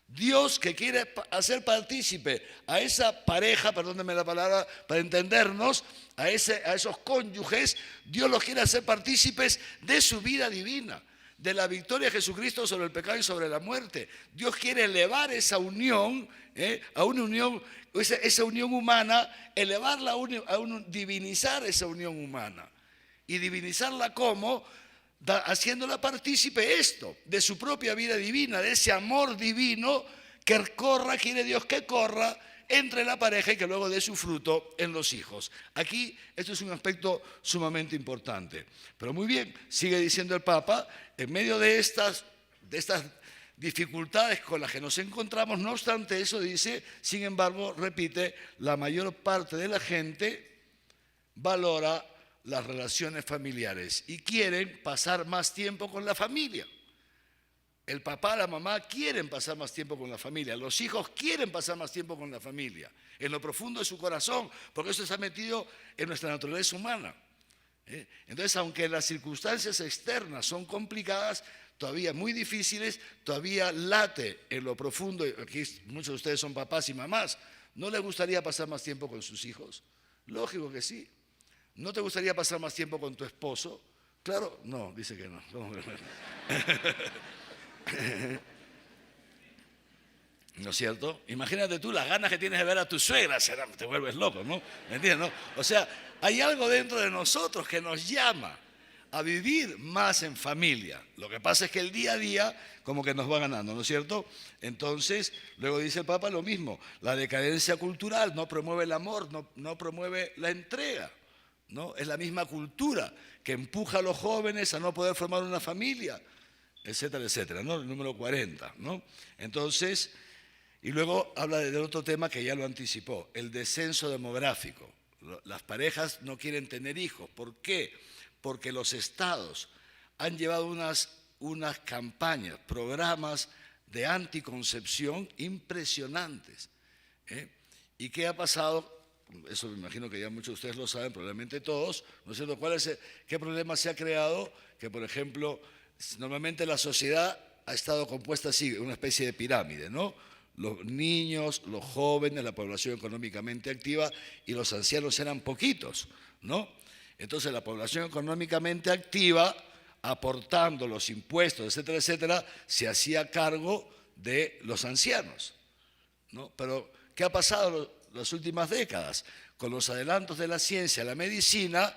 Dios que quiere hacer partícipe a esa pareja, perdónenme la palabra, para entendernos, a esos cónyuges, Dios los quiere hacer partícipes de su vida divina, de la victoria de Jesucristo sobre el pecado y sobre la muerte. Dios quiere elevar esa unión, a una unión, esa unión humana, elevarla divinizar esa unión humana. Y divinizarla ¿cómo? Haciéndola partícipe esto, de su propia vida divina, de ese amor divino que quiere Dios que corra entre la pareja y que luego dé su fruto en los hijos. Aquí esto es un aspecto sumamente importante. Pero muy bien, sigue diciendo el Papa, en medio de estas dificultades con las que nos encontramos, no obstante eso dice, sin embargo, repite, la mayor parte de la gente valora las relaciones familiares y quieren pasar más tiempo con la familia. El papá, la mamá quieren pasar más tiempo con la familia, los hijos quieren pasar más tiempo con la familia, en lo profundo de su corazón, porque eso está metido en nuestra naturaleza humana. Entonces, aunque las circunstancias externas son complicadas, todavía muy difíciles, todavía late en lo profundo, aquí muchos de ustedes son papás y mamás, ¿no les gustaría pasar más tiempo con sus hijos? Lógico que sí. ¿No te gustaría pasar más tiempo con tu esposo? Claro, no, dice que no. ¿No es cierto? Imagínate tú las ganas que tienes de ver a tu suegra, te vuelves loco, ¿no? ¿Me entiendes? ¿No? O sea, hay algo dentro de nosotros que nos llama a vivir más en familia. Lo que pasa es que el día a día como que nos va ganando, ¿no es cierto? Entonces, luego dice el Papa lo mismo, la decadencia cultural no promueve el amor, no promueve la entrega. ¿No? Es la misma cultura que empuja a los jóvenes a no poder formar una familia, etcétera, etcétera, ¿no? El número 40, ¿no? Entonces, y luego habla de otro tema que ya lo anticipó, el descenso demográfico. Las parejas no quieren tener hijos. ¿Por qué? Porque los estados han llevado unas campañas, programas de anticoncepción impresionantes. ¿Y qué ha pasado? Eso me imagino que ya muchos de ustedes lo saben, probablemente todos, ¿no es cierto? ¿Qué problema se ha creado? Que, por ejemplo, normalmente la sociedad ha estado compuesta así, una especie de pirámide, ¿no? Los niños, los jóvenes, la población económicamente activa y los ancianos eran poquitos, ¿no? Entonces la población económicamente activa, aportando los impuestos, etcétera, etcétera, se hacía cargo de los ancianos, ¿no? Pero, ¿qué ha pasado las últimas décadas? Con los adelantos de la ciencia, la medicina,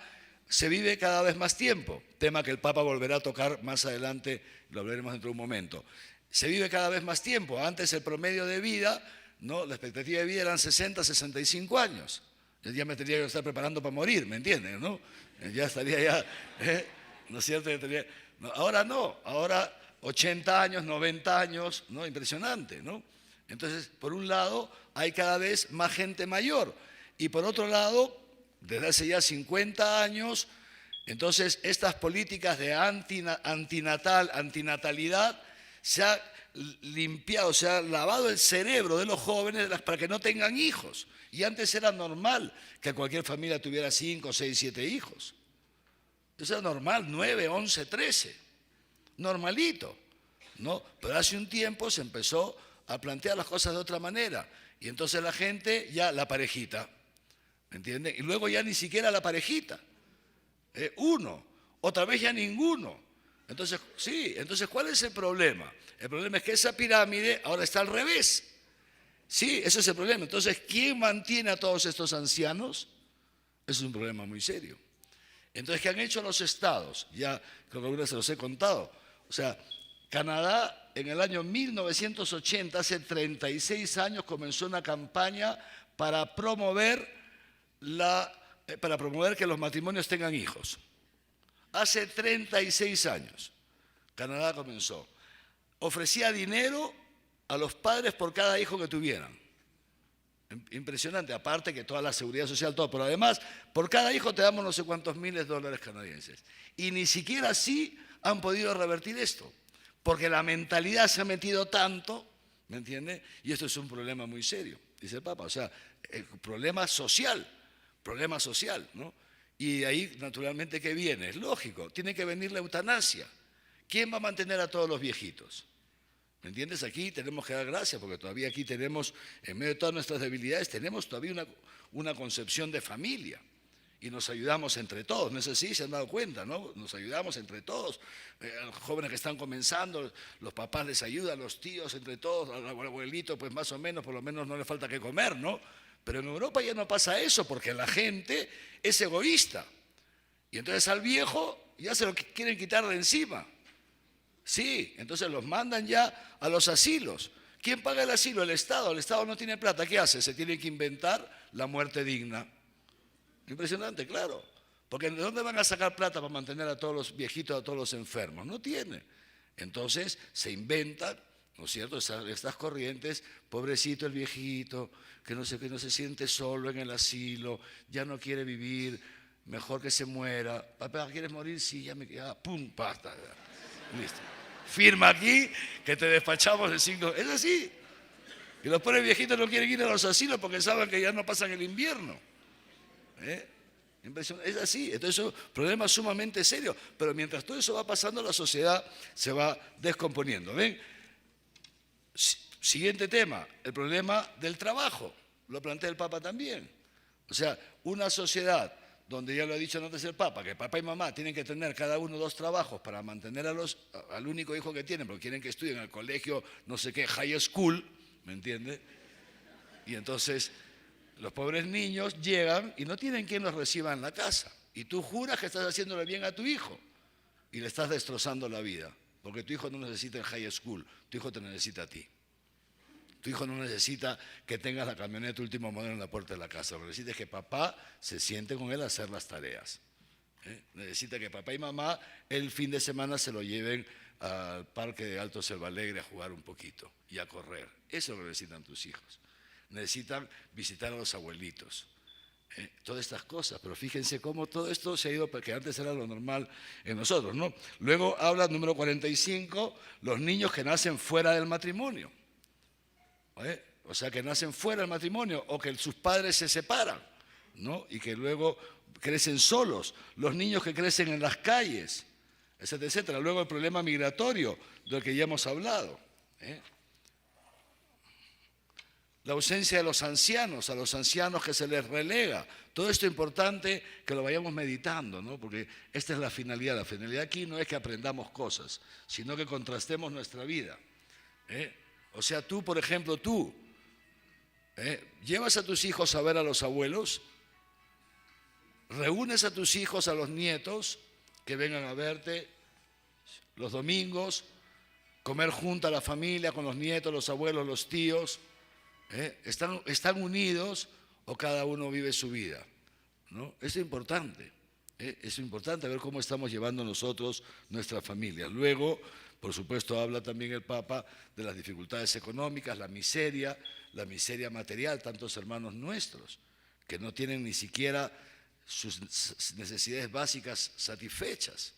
se vive cada vez más tiempo, tema que el Papa volverá a tocar más adelante, lo veremos dentro de un momento. Se vive cada vez más tiempo. Antes el promedio de vida, ¿no? La expectativa de vida eran 60, 65 años. Ya me tendría que estar preparando para morir, ¿me entienden? ¿No? Ya estaría ¿no es cierto? Ahora no, ahora 80 años, 90 años, ¿no? Impresionante, ¿no? Entonces, por un lado, hay cada vez más gente mayor y por otro lado, desde hace ya 50 años, entonces estas políticas de antinatalidad se ha limpiado, se ha lavado el cerebro de los jóvenes para que no tengan hijos. Y antes era normal que cualquier familia tuviera 5, 6, 7 hijos. Eso era normal, 9, 11, 13. Normalito, ¿no? Pero hace un tiempo se empezó a plantear las cosas de otra manera. Y entonces la gente, ya la parejita, ¿me entienden? Y luego ya ni siquiera la parejita. Uno, otra vez ya ninguno. Entonces, sí, entonces ¿cuál es el problema? El problema es que esa pirámide ahora está al revés. Sí, ese es el problema. Entonces, ¿quién mantiene a todos estos ancianos? Eso es un problema muy serio. Entonces, ¿qué han hecho los estados? Ya creo que algunos se los he contado. O sea, Canadá en el año 1980, hace 36 años, comenzó una campaña para promover que los matrimonios tengan hijos. Hace 36 años, Canadá comenzó. Ofrecía dinero a los padres por cada hijo que tuvieran. Impresionante, aparte que toda la seguridad social, todo, pero además, por cada hijo te damos no sé cuántos miles de dólares canadienses. Y ni siquiera así han podido revertir esto, porque la mentalidad se ha metido tanto, ¿me entiende? Y esto es un problema muy serio, dice el Papa. O sea, el problema social, ¿no? Y de ahí, naturalmente, ¿qué viene? Es lógico, tiene que venir la eutanasia. ¿Quién va a mantener a todos los viejitos? ¿Me entiendes? Aquí tenemos que dar gracias, porque todavía aquí tenemos, en medio de todas nuestras debilidades, tenemos todavía una concepción de familia. Y nos ayudamos entre todos, ¿no es así? ¿Se han dado cuenta, no? Nos ayudamos entre todos. Los jóvenes que están comenzando, los papás les ayudan, los tíos, entre todos, al abuelito, pues más o menos, por lo menos no le falta que comer, ¿no? Pero en Europa ya no pasa eso, porque la gente es egoísta. Y entonces al viejo ya se lo quieren quitar de encima. Sí, entonces los mandan ya a los asilos. ¿Quién paga el asilo? El Estado. El Estado no tiene plata. ¿Qué hace? Se tiene que inventar la muerte digna. Impresionante, claro. Porque ¿de dónde van a sacar plata para mantener a todos los viejitos, a todos los enfermos? No tiene. Entonces se inventan, ¿no es cierto?, estas corrientes. Pobrecito el viejito, que no se siente solo en el asilo, ya no quiere vivir, mejor que se muera. Papá, ¿quieres morir? Sí, ya me queda. ¡Pum! ¡Basta! Listo. Firma aquí que te despachamos de 5. Es así. Y los pobres viejitos no quieren ir a los asilos porque saben que ya no pasan el invierno. Es así. Entonces es un problema sumamente serio. Pero mientras todo eso va pasando, la sociedad se va descomponiendo. ¿Ven? Siguiente tema, el problema del trabajo. Lo plantea el Papa también. O sea, una sociedad donde ya lo ha dicho antes el Papa, que papá y mamá tienen que tener cada uno 2 trabajos para mantener al único hijo que tienen, porque quieren que estudien en el colegio, no sé qué, high school, ¿me entiende? Y entonces los pobres niños llegan y no tienen quien los reciba en la casa. Y tú juras que estás haciéndole bien a tu hijo y le estás destrozando la vida, porque tu hijo no necesita el high school, tu hijo te necesita a ti. Tu hijo no necesita que tengas la camioneta último modelo en la puerta de la casa. Lo que necesita es que papá se siente con él a hacer las tareas. Necesita que papá y mamá el fin de semana se lo lleven al parque de Alto Selva Alegre a jugar un poquito y a correr. Eso es lo que necesitan tus hijos. Necesitan visitar a los abuelitos. Todas estas cosas. Pero fíjense cómo todo esto se ha ido, porque antes era lo normal en nosotros, ¿no? Luego habla, número 45, los niños que nacen fuera del matrimonio. O sea, que nacen fuera del matrimonio o que sus padres se separan, ¿no? Y que luego crecen solos. Los niños que crecen en las calles, etcétera, etcétera. Luego el problema migratorio, del que ya hemos hablado. La ausencia de los ancianos, a los ancianos que se les relega. Todo esto es importante que lo vayamos meditando, ¿no? Porque esta es la finalidad. La finalidad aquí no es que aprendamos cosas, sino que contrastemos nuestra vida. O sea, tú, por ejemplo, ¿llevas a tus hijos a ver a los abuelos? ¿Reúnes a tus hijos, a los nietos, que vengan a verte los domingos? ¿Comer junto a la familia, con los nietos, los abuelos, los tíos? ¿Están unidos o cada uno vive su vida? ¿No? Eso es importante. Es importante ver cómo estamos llevando nosotros nuestra familia. Luego, por supuesto, habla también el Papa de las dificultades económicas, la miseria material, tantos hermanos nuestros que no tienen ni siquiera sus necesidades básicas satisfechas,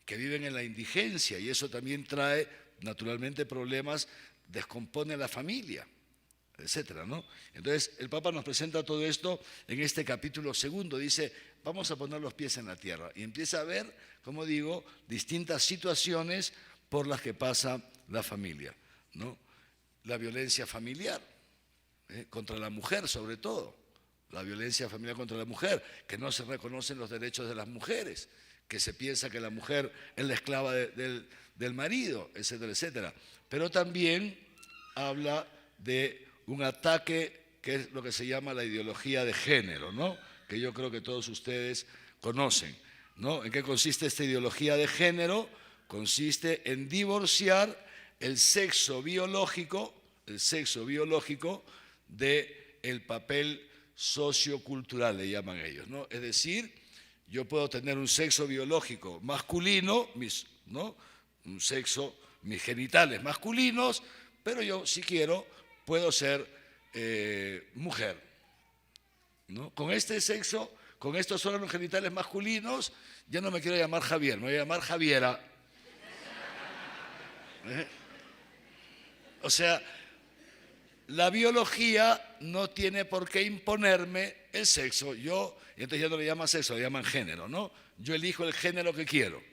que viven en la indigencia, y eso también trae naturalmente problemas, descompone la familia, etcétera, ¿no? Entonces el Papa nos presenta todo esto en este capítulo 2, dice, vamos a poner los pies en la tierra, y empieza a ver, como digo, distintas situaciones por las que pasa la familia, ¿no? La violencia familiar, contra la mujer sobre todo, la violencia familiar contra la mujer, que no se reconocen los derechos de las mujeres, que se piensa que la mujer es la esclava del marido, etcétera, etcétera. Pero también habla de un ataque que es lo que se llama la ideología de género, ¿no? Que yo creo que todos ustedes conocen, ¿no? ¿En qué consiste esta ideología de género? consiste en divorciar el sexo biológico del papel sociocultural, le llaman ellos, ¿no? Es decir, yo puedo tener un sexo biológico masculino, mis genitales masculinos, pero yo, si quiero, puedo ser mujer, ¿no? Con este sexo, con estos órganos genitales masculinos, ya no me quiero llamar Javier, me voy a llamar Javiera. O sea, la biología no tiene por qué imponerme el sexo. Entonces ya no le llaman sexo, le llaman género, ¿no? Yo elijo el género que quiero.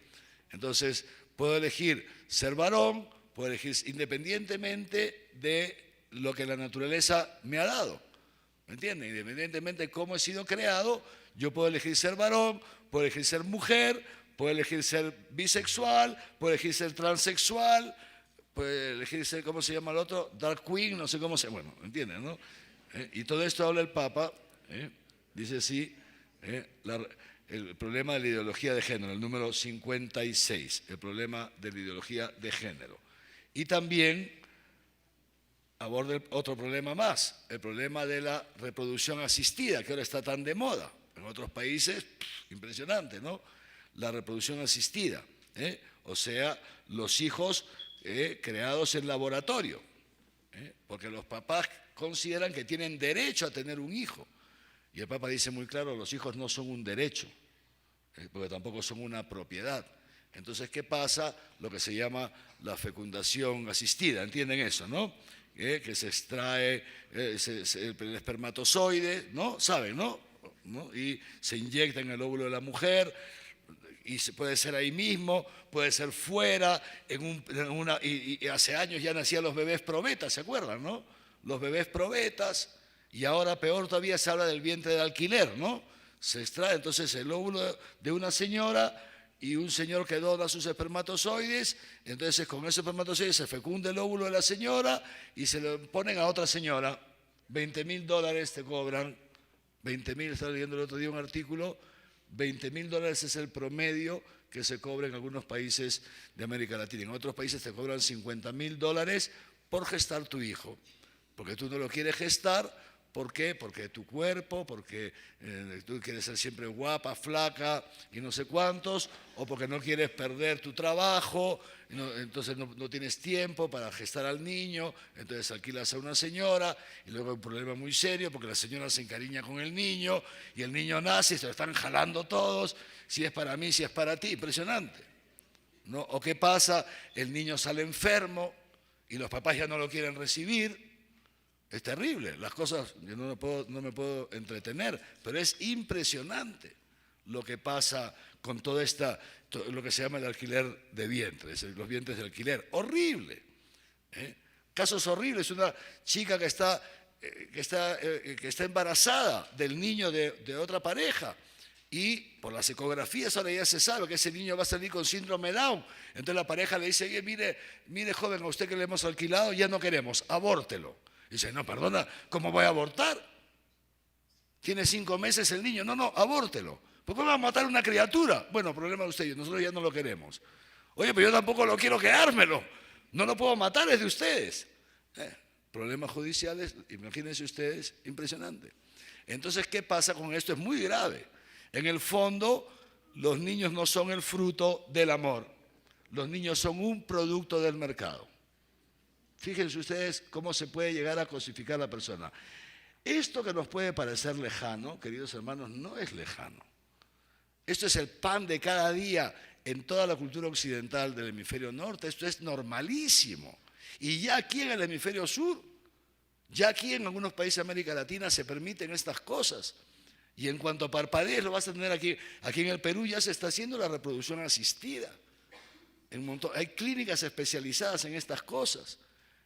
Entonces, puedo elegir ser varón, puedo elegir independientemente de lo que la naturaleza me ha dado. ¿Me entienden? Independientemente de cómo he sido creado, yo puedo elegir ser varón, puedo elegir ser mujer, puedo elegir ser bisexual, puedo elegir ser transexual, puede elegir ser, ¿cómo se llama el otro? Dark Queen, no sé cómo se llama. Bueno, ¿entienden, no? Y todo esto habla el Papa, dice así, el problema de la ideología de género, el número 56, el problema de la ideología de género. Y también aborda otro problema más, el problema de la reproducción asistida, que ahora está tan de moda. En otros países, impresionante, ¿no? La reproducción asistida, o sea, los hijos creados en laboratorio, porque los papás consideran que tienen derecho a tener un hijo. Y el Papa dice muy claro, los hijos no son un derecho, porque tampoco son una propiedad. Entonces, ¿qué pasa? Lo que se llama la fecundación asistida, ¿entienden eso, no? Que se extrae el espermatozoide, ¿no? ¿Saben, no? Y se inyecta en el óvulo de la mujer, y puede ser ahí mismo, puede ser fuera, y hace años ya nacían los bebés probetas, ¿se acuerdan, no? Los bebés probetas, y ahora peor todavía se habla del vientre de alquiler, ¿no? Se extrae entonces el óvulo de una señora y un señor que dona sus espermatozoides, entonces con esos espermatozoides se fecunda el óvulo de la señora y se lo ponen a otra señora. $20,000 te cobran, 20,000, estaba leyendo el otro día un artículo, $20,000 es el promedio que se cobra en algunos países de América Latina. En otros países te cobran $50,000 por gestar tu hijo, porque tú no lo quieres gestar. ¿Por qué? Porque tu cuerpo, porque tú quieres ser siempre guapa, flaca y no sé cuántos, o porque no quieres perder tu trabajo, entonces no tienes tiempo para gestar al niño, entonces alquilas a una señora y luego hay un problema muy serio porque la señora se encariña con el niño y el niño nace y se lo están jalando todos, si es para mí, si es para ti, impresionante, ¿no? ¿O qué pasa? El niño sale enfermo y los papás ya no lo quieren recibir. Es terrible, las cosas, yo no me puedo entretener, pero es impresionante lo que pasa con todo lo que se llama el alquiler de vientres, los vientres de alquiler. Horrible. Casos horribles, una chica que está embarazada del niño de otra pareja y por las ecografías ahora ya se sabe que ese niño va a salir con síndrome Down. Entonces la pareja le dice, mire joven, a usted que le hemos alquilado ya no queremos, abórtelo. Dice, no, perdona, ¿cómo voy a abortar? Tiene 5 meses el niño. No, abórtelo. ¿Por qué va a matar una criatura? Bueno, problema de usted, nosotros ya no lo queremos. Oye, pero yo tampoco lo quiero quedármelo. No lo puedo matar, es de ustedes. Problemas judiciales, imagínense ustedes, impresionante. Entonces, ¿qué pasa con esto? Es muy grave. En el fondo, los niños no son el fruto del amor. Los niños son un producto del mercado. Fíjense ustedes cómo se puede llegar a cosificar a la persona. Esto que nos puede parecer lejano, queridos hermanos, no es lejano. Esto es el pan de cada día en toda la cultura occidental del hemisferio norte. Esto es normalísimo. Y ya aquí en el hemisferio sur, ya aquí en algunos países de América Latina se permiten estas cosas. Y en cuanto a parpadees, lo vas a tener aquí. Aquí en el Perú ya se está haciendo la reproducción asistida. Hay clínicas especializadas en estas cosas.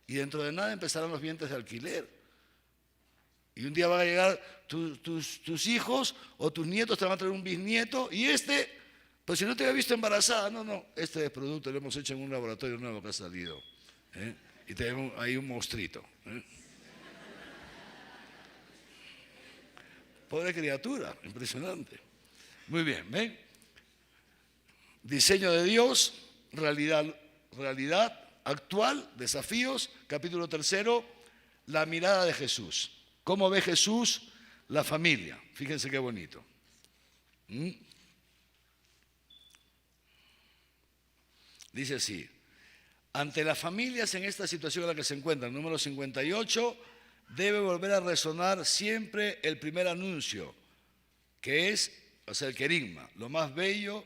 Y dentro de nada empezarán los vientres de alquiler. Y un día van a llegar tus hijos o tus nietos, te van a traer un bisnieto. Y pues si no te había visto embarazada, este es producto, lo hemos hecho en un laboratorio nuevo que ha salido. Y tenemos ahí un monstruito. Pobre criatura, impresionante. Muy bien, ¿ven? Diseño de Dios, realidad actual, desafíos. Capítulo 3, la mirada de Jesús. ¿Cómo ve Jesús la familia? Fíjense qué bonito. Dice así: ante las familias en esta situación en la que se encuentran, número 58, debe volver a resonar siempre el primer anuncio, que es, el querigma, lo más bello,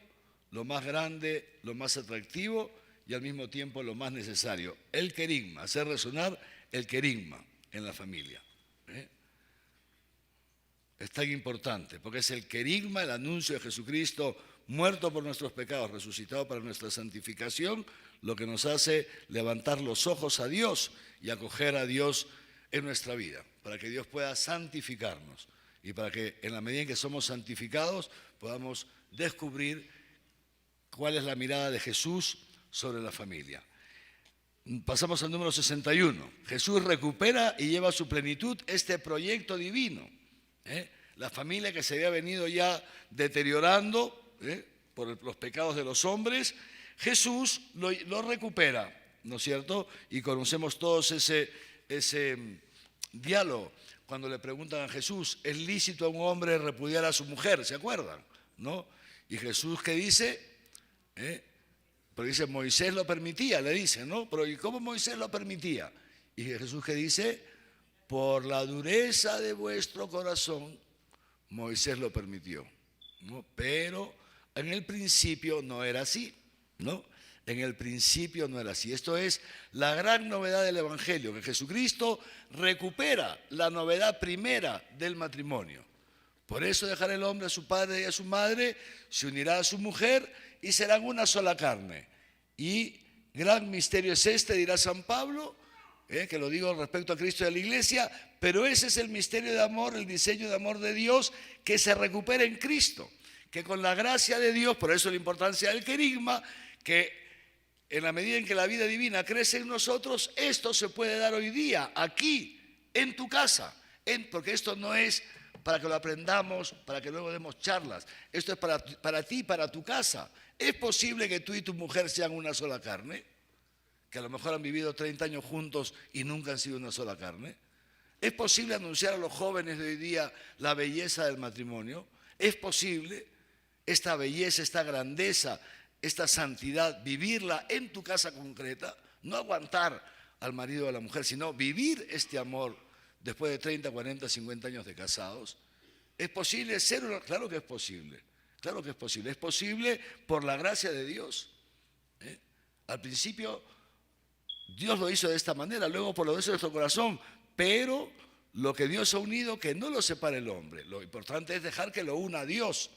lo más grande, lo más atractivo y al mismo tiempo lo más necesario. El querigma, hacer resonar el querigma en la familia. Es tan importante porque es el querigma, el anuncio de Jesucristo muerto por nuestros pecados, resucitado para nuestra santificación, lo que nos hace levantar los ojos a Dios y acoger a Dios en nuestra vida, para que Dios pueda santificarnos y para que en la medida en que somos santificados podamos descubrir cuál es la mirada de Jesús sobre la familia. Pasamos al número 61. Jesús recupera y lleva a su plenitud este proyecto divino. La familia que se había venido ya deteriorando por los pecados de los hombres, Jesús lo recupera, ¿no es cierto? Y conocemos todos ese diálogo cuando le preguntan a Jesús: ¿es lícito a un hombre repudiar a su mujer? ¿Se acuerdan? ¿No? Y Jesús, ¿qué dice? Pero dice, Moisés lo permitía, le dice, ¿no? Pero ¿y cómo Moisés lo permitía? Y Jesús, ¿qué dice? Por la dureza de vuestro corazón, Moisés lo permitió, ¿no? Pero en el principio no era así, ¿no? En el principio no era así. Esto es la gran novedad del Evangelio, que Jesucristo recupera la novedad primera del matrimonio. Por eso dejará el hombre a su padre y a su madre, se unirá a su mujer y serán una sola carne. Y gran misterio es este, dirá San Pablo, que lo digo respecto a Cristo y a la Iglesia, pero ese es el misterio de amor, el diseño de amor de Dios que se recupera en Cristo, que con la gracia de Dios, por eso la importancia del querigma, que en la medida en que la vida divina crece en nosotros, esto se puede dar hoy día, aquí, en tu casa, porque esto no es para que lo aprendamos, para que luego demos charlas, esto es para ti, para tu casa. ¿Es posible que tú y tu mujer sean una sola carne? Que a lo mejor han vivido 30 años juntos y nunca han sido una sola carne. ¿Es posible anunciar a los jóvenes de hoy día la belleza del matrimonio? ¿Es posible esta belleza, esta grandeza, esta santidad, vivirla en tu casa concreta? No aguantar al marido o a la mujer, sino vivir este amor después de 30, 40, 50 años de casados. ¿Es posible ser una? Claro que es posible. Claro que es posible. Es posible por la gracia de Dios. Al principio Dios lo hizo de esta manera, luego por lo de nuestro corazón, pero lo que Dios ha unido, que no lo separe el hombre. Lo importante es dejar que lo una a Dios.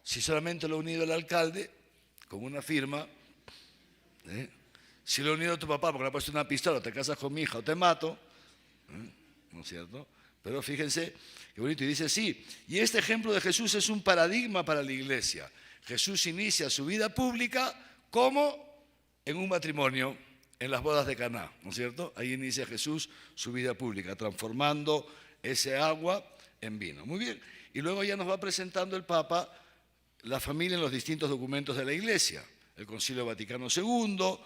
Si solamente lo ha unido el alcalde, con una firma, si lo ha unido tu papá porque le ha puesto una pistola, te casas con mi hija o te mato, ¿no es cierto? Pero fíjense qué bonito, y dice sí, y este ejemplo de Jesús es un paradigma para la Iglesia. Jesús inicia su vida pública como en un matrimonio, en las bodas de Caná, ¿no es cierto? Ahí inicia Jesús su vida pública, transformando ese agua en vino. Muy bien, y luego ya nos va presentando el Papa la familia en los distintos documentos de la Iglesia, el Concilio Vaticano II,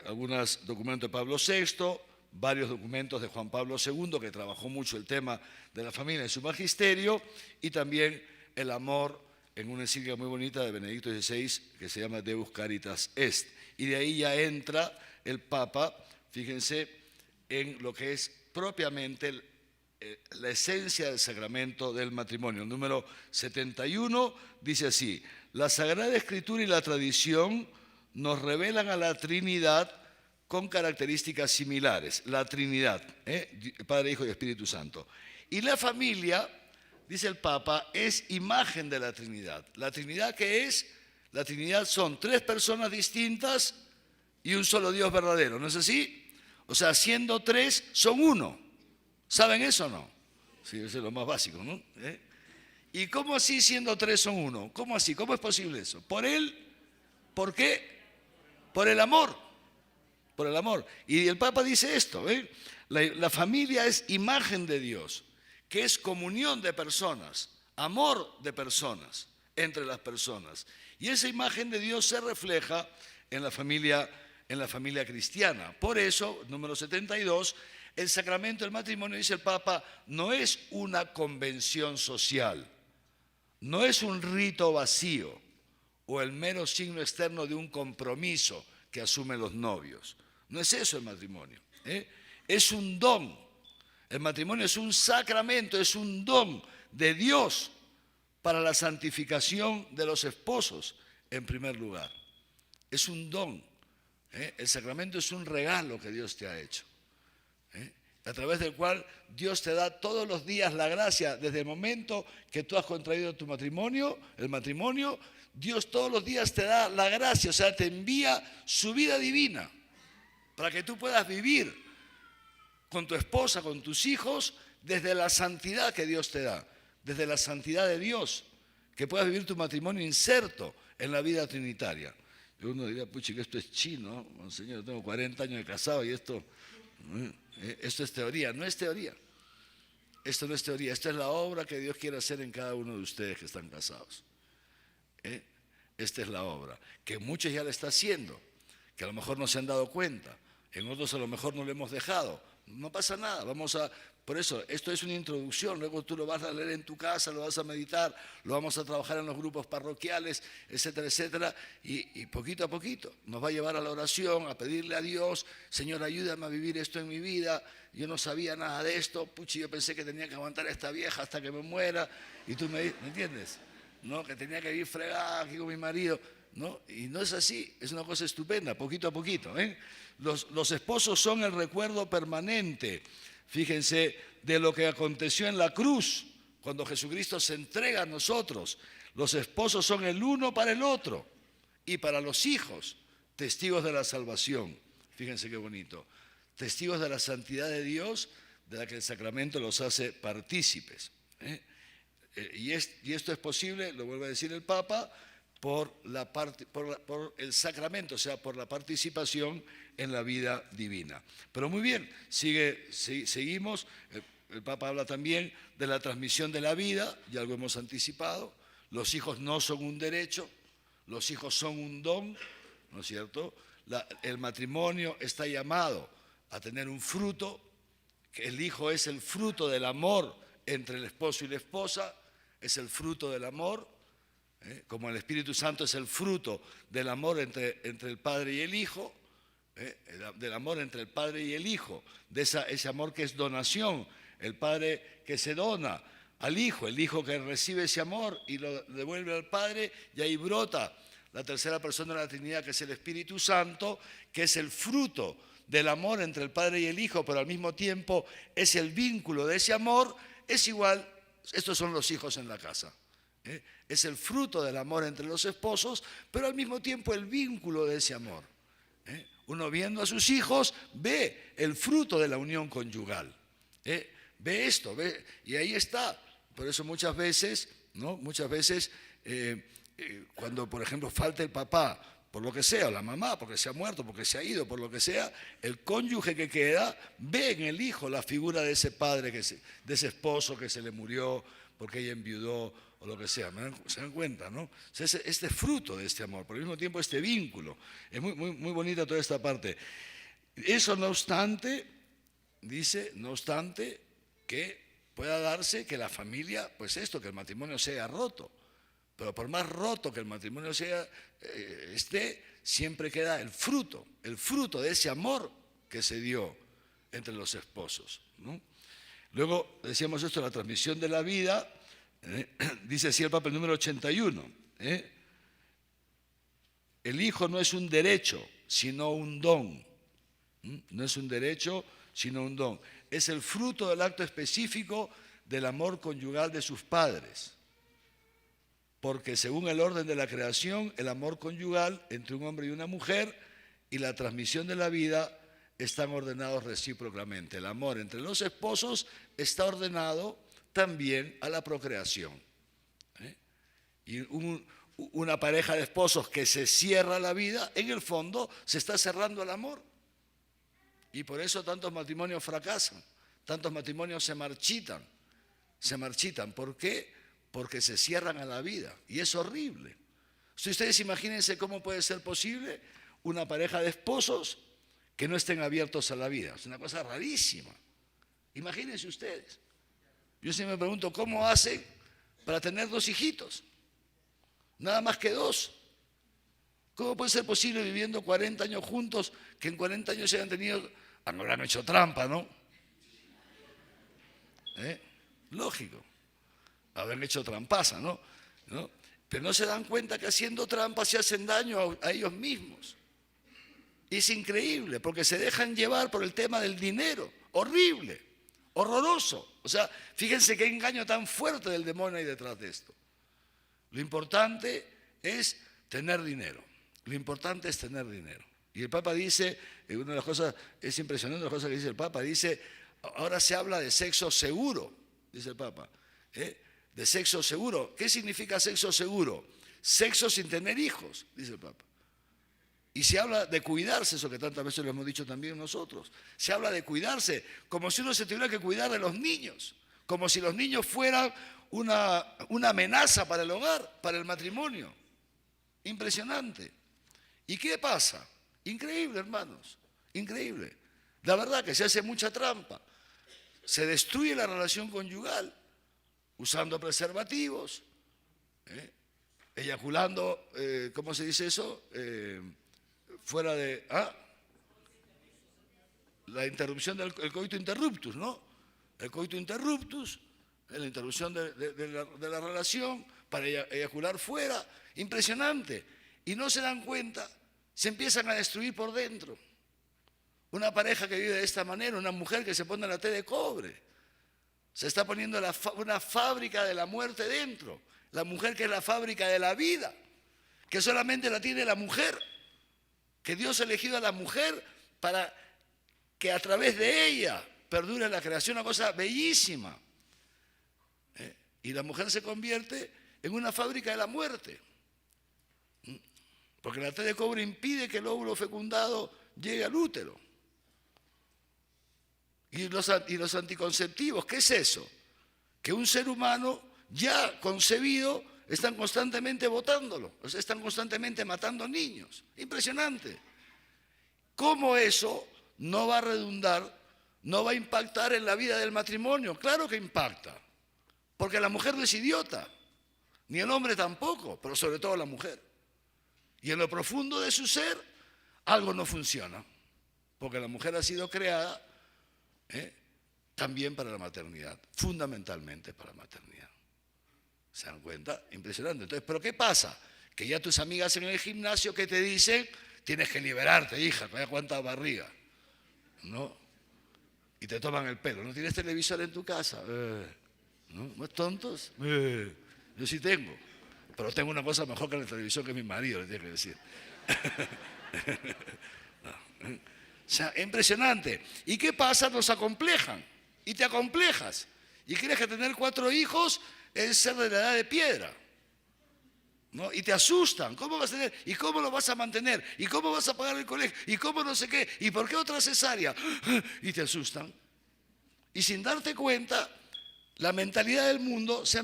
algunos documentos de Pablo VI, varios documentos de Juan Pablo II, que trabajó mucho el tema de la familia en su magisterio, y también el amor en una encíclica muy bonita de Benedicto XVI que se llama Deus Caritas Est. Y de ahí ya entra el Papa, fíjense, en lo que es propiamente la esencia del sacramento del matrimonio. El número 71 dice así: la Sagrada Escritura y la tradición nos revelan a la Trinidad con características similares. La Trinidad, Padre, Hijo y Espíritu Santo. Y la familia, dice el Papa, es imagen de la Trinidad. ¿La Trinidad qué es? La Trinidad son 3 personas distintas y un solo Dios verdadero, ¿no es así? O sea, siendo 3, son uno. ¿Saben eso o no? Sí, eso es lo más básico, ¿no? ¿Y cómo así siendo 3 son uno? ¿Cómo así? ¿Cómo es posible eso? Por él, ¿por qué? Por el amor. Por el amor. Y el Papa dice esto, la familia es imagen de Dios, que es comunión de personas, amor de personas. entre las personas. Y esa imagen de Dios se refleja en la familia cristiana. Por eso, número 72, el sacramento del matrimonio, dice el Papa, no es una convención social, no es un rito vacío o el mero signo externo de un compromiso que asumen los novios. No es eso el matrimonio, es un don. El matrimonio es un sacramento, es un don de Dios para la santificación de los esposos, en primer lugar. Es un don. El sacramento es un regalo que Dios te ha hecho, a través del cual Dios te da todos los días la gracia. Desde el momento que tú has contraído tu matrimonio, el matrimonio, Dios todos los días te da la gracia, o sea, te envía su vida divina para que tú puedas vivir con tu esposa, con tus hijos, desde la santidad que Dios te da, desde la santidad de Dios, que puedas vivir tu matrimonio inserto en la vida trinitaria. Y uno diría, puchi, que esto es chino, ¿no? Señor, tengo 40 años de casado y esto es teoría. No es teoría. Esto no es teoría, esta es la obra que Dios quiere hacer en cada uno de ustedes que están casados. Esta es la obra, que muchos ya la están haciendo, que a lo mejor no se han dado cuenta, en otros a lo mejor no lo hemos dejado. No pasa nada, por eso, esto es una introducción, luego tú lo vas a leer en tu casa, lo vas a meditar, lo vamos a trabajar en los grupos parroquiales, etcétera, etcétera, y poquito a poquito nos va a llevar a la oración, a pedirle a Dios, Señor, ayúdame a vivir esto en mi vida, yo no sabía nada de esto, puchi, yo pensé que tenía que aguantar a esta vieja hasta que me muera, y tú ¿me entiendes? ¿No? Que tenía que vivir fregada aquí con mi marido, ¿no? Y no es así, es una cosa estupenda, poquito a poquito. Los esposos son el recuerdo permanente, fíjense, de lo que aconteció en la cruz, cuando Jesucristo se entrega a nosotros. Los esposos son el uno para el otro y para los hijos, testigos de la salvación. Fíjense qué bonito, testigos de la santidad de Dios, de la que el sacramento los hace partícipes. Y esto es posible, lo vuelve a decir el Papa, por el sacramento, o sea, por la participación en la vida divina. Pero muy bien, seguimos. El Papa habla también de la transmisión de la vida, ya algo hemos anticipado. Los hijos no son un derecho, los hijos son un don, ¿no es cierto? El matrimonio está llamado a tener un fruto, que el hijo es el fruto del amor entre el esposo y la esposa, es el fruto del amor, como el Espíritu Santo es el fruto del amor entre el Padre y el Hijo, del amor entre el Padre y el Hijo, de ese amor que es donación, el Padre que se dona al Hijo, el Hijo que recibe ese amor y lo devuelve al Padre, y ahí brota la tercera persona de la Trinidad, que es el Espíritu Santo, que es el fruto del amor entre el Padre y el Hijo, pero al mismo tiempo es el vínculo de ese amor. Es igual, estos son los hijos en la casa. Es el fruto del amor entre los esposos, pero al mismo tiempo el vínculo de ese amor. Uno viendo a sus hijos ve el fruto de la unión conyugal. Ve esto, y ahí está. Por eso muchas veces, ¿no? Cuando por ejemplo falta el papá, por lo que sea, o la mamá, porque se ha muerto, porque se ha ido, por lo que sea, el cónyuge que queda ve en el hijo la figura de ese padre, de ese esposo que se le murió porque ella enviudó o lo que sea. ¿Se dan cuenta, no? O sea, este fruto de este amor, por el mismo tiempo este vínculo. Es muy bonita toda esta parte. Eso no obstante, dice, no obstante que pueda darse que la familia, pues esto, que el matrimonio sea roto. Pero por más roto que el matrimonio esté, siempre queda el fruto de ese amor que se dio entre los esposos, ¿no? Luego decíamos esto, la transmisión de la vida, dice así el Papa, el número 81. El hijo no es un derecho, sino un don. No es un derecho, sino un don. Es el fruto del acto específico del amor conyugal de sus padres. Porque según el orden de la creación, el amor conyugal entre un hombre y una mujer y la transmisión de la vida están ordenados recíprocamente. El amor entre los esposos está ordenado también a la procreación. Y una pareja de esposos que se cierra la vida, en el fondo se está cerrando el amor. Y por eso tantos matrimonios fracasan, tantos matrimonios se marchitan. ¿Por qué? porque se cierran a la vida y es horrible. Si ustedes imagínense cómo puede ser posible una pareja de esposos que no estén abiertos a la vida. Es una cosa rarísima. Imagínense ustedes. Yo siempre me pregunto cómo hacen para tener 2 hijitos, nada más que 2. ¿Cómo puede ser posible viviendo 40 años juntos que en 40 años se hayan tenido, habrán hecho trampa, ¿no? Lógico, habrán hecho trampaza, ¿no? Pero no se dan cuenta que haciendo trampa se hacen daño a ellos mismos. Y es increíble, porque se dejan llevar por el tema del dinero. Horrible, horroroso. O sea, fíjense qué engaño tan fuerte del demonio hay detrás de esto. Lo importante es tener dinero. Lo importante es tener dinero. Y el Papa dice, una de las cosas, es impresionante las cosas que dice el Papa, dice, ahora se habla de sexo seguro, dice el Papa, de sexo seguro. ¿Qué significa sexo seguro? Sexo sin tener hijos, dice el Papa. Y se habla de cuidarse, eso que tantas veces lo hemos dicho también nosotros. Se habla de cuidarse, como si uno se tuviera que cuidar de los niños, como si los niños fueran una amenaza para el hogar, para el matrimonio. Impresionante. ¿Y qué pasa? Increíble, hermanos, increíble. La verdad que se hace mucha trampa. Se destruye la relación conyugal usando preservativos, eyaculando, ¿cómo se dice eso? Fuera de la interrupción del coito interruptus, ¿no? El coito interruptus, la interrupción de la relación para eyacular fuera. Impresionante. Y no se dan cuenta, se empiezan a destruir por dentro. Una pareja que vive de esta manera, una mujer que se pone la T de cobre, se está poniendo una fábrica de la muerte dentro. La mujer que es la fábrica de la vida, que solamente la tiene la mujer, que Dios ha elegido a la mujer para que a través de ella perdure la creación, una cosa bellísima. Y la mujer se convierte en una fábrica de la muerte. Porque la T de cobre impide que el óvulo fecundado llegue al útero. Y los anticonceptivos, ¿qué es eso? Que un ser humano ya concebido están constantemente botándolo, o sea, están constantemente matando niños. Impresionante. ¿Cómo eso no va a redundar, no va a impactar en la vida del matrimonio? Claro que impacta, porque la mujer no es idiota, ni el hombre tampoco, pero sobre todo la mujer. Y en lo profundo de su ser, algo no funciona, porque la mujer ha sido creada también para la maternidad, fundamentalmente para la maternidad. ¿Se dan cuenta? Impresionante. Entonces, ¿pero qué pasa? Que ya tus amigas en el gimnasio que te dicen, tienes que liberarte, hija, vaya cuánta barriga, ¿no? Y te toman el pelo. ¿No tienes televisor en tu casa? ¿No? ¿No es tontos? Yo sí tengo. Pero tengo una cosa mejor que la televisión, que mi marido, le tengo que decir. No. O sea, impresionante. ¿Y qué pasa? Nos acomplejan. Y te acomplejas. Y crees que tener 4 hijos es ser de la edad de piedra, ¿no? Y te asustan. ¿Cómo vas a tener? ¿Y cómo lo vas a mantener? ¿Y cómo vas a pagar el colegio? ¿Y cómo no sé qué? ¿Y por qué otra cesárea? Y te asustan. Y sin darte cuenta, la mentalidad del mundo se ha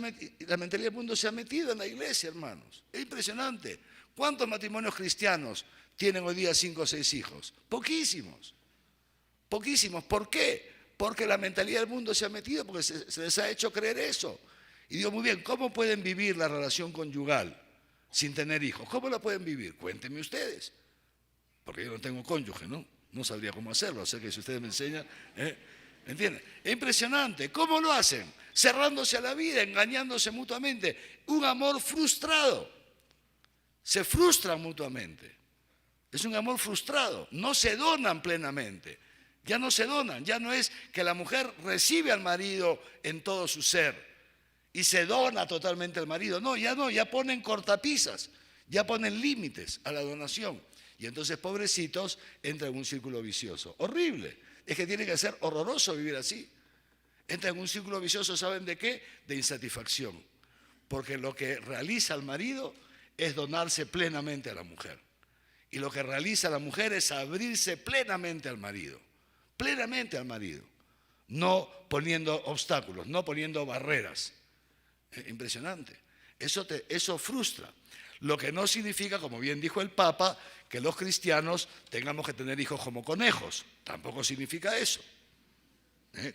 metido en la iglesia, hermanos. Es impresionante. ¿Cuántos matrimonios cristianos tienen hoy día 5 o 6 hijos? Poquísimos. Poquísimos. ¿Por qué? Porque la mentalidad del mundo se ha metido, porque se les ha hecho creer eso. Y digo, muy bien, ¿cómo pueden vivir la relación conyugal sin tener hijos? ¿Cómo la pueden vivir? Cuéntenme ustedes. Porque yo no tengo cónyuge, ¿no? No sabría cómo hacerlo. O sea que si ustedes me enseñan, ¿entienden? Es impresionante. ¿Cómo lo hacen? Cerrándose a la vida, engañándose mutuamente. Un amor frustrado. Se frustran mutuamente. Es un amor frustrado. No se donan plenamente. Ya no se donan. Ya no es que la mujer recibe al marido en todo su ser y se dona totalmente al marido. No, ya ponen cortapisas, ya ponen límites a la donación. Y entonces, pobrecitos, entran en un círculo vicioso. Horrible. Es que tiene que ser horroroso vivir así. Entran en un círculo vicioso, ¿saben de qué? De insatisfacción. Porque lo que realiza el marido es donarse plenamente a la mujer. Y lo que realiza la mujer es abrirse plenamente al marido. Plenamente al marido. No poniendo obstáculos, no poniendo barreras. Impresionante. Eso frustra. Lo que no significa, como bien dijo el Papa, que los cristianos tengamos que tener hijos como conejos. Tampoco significa eso.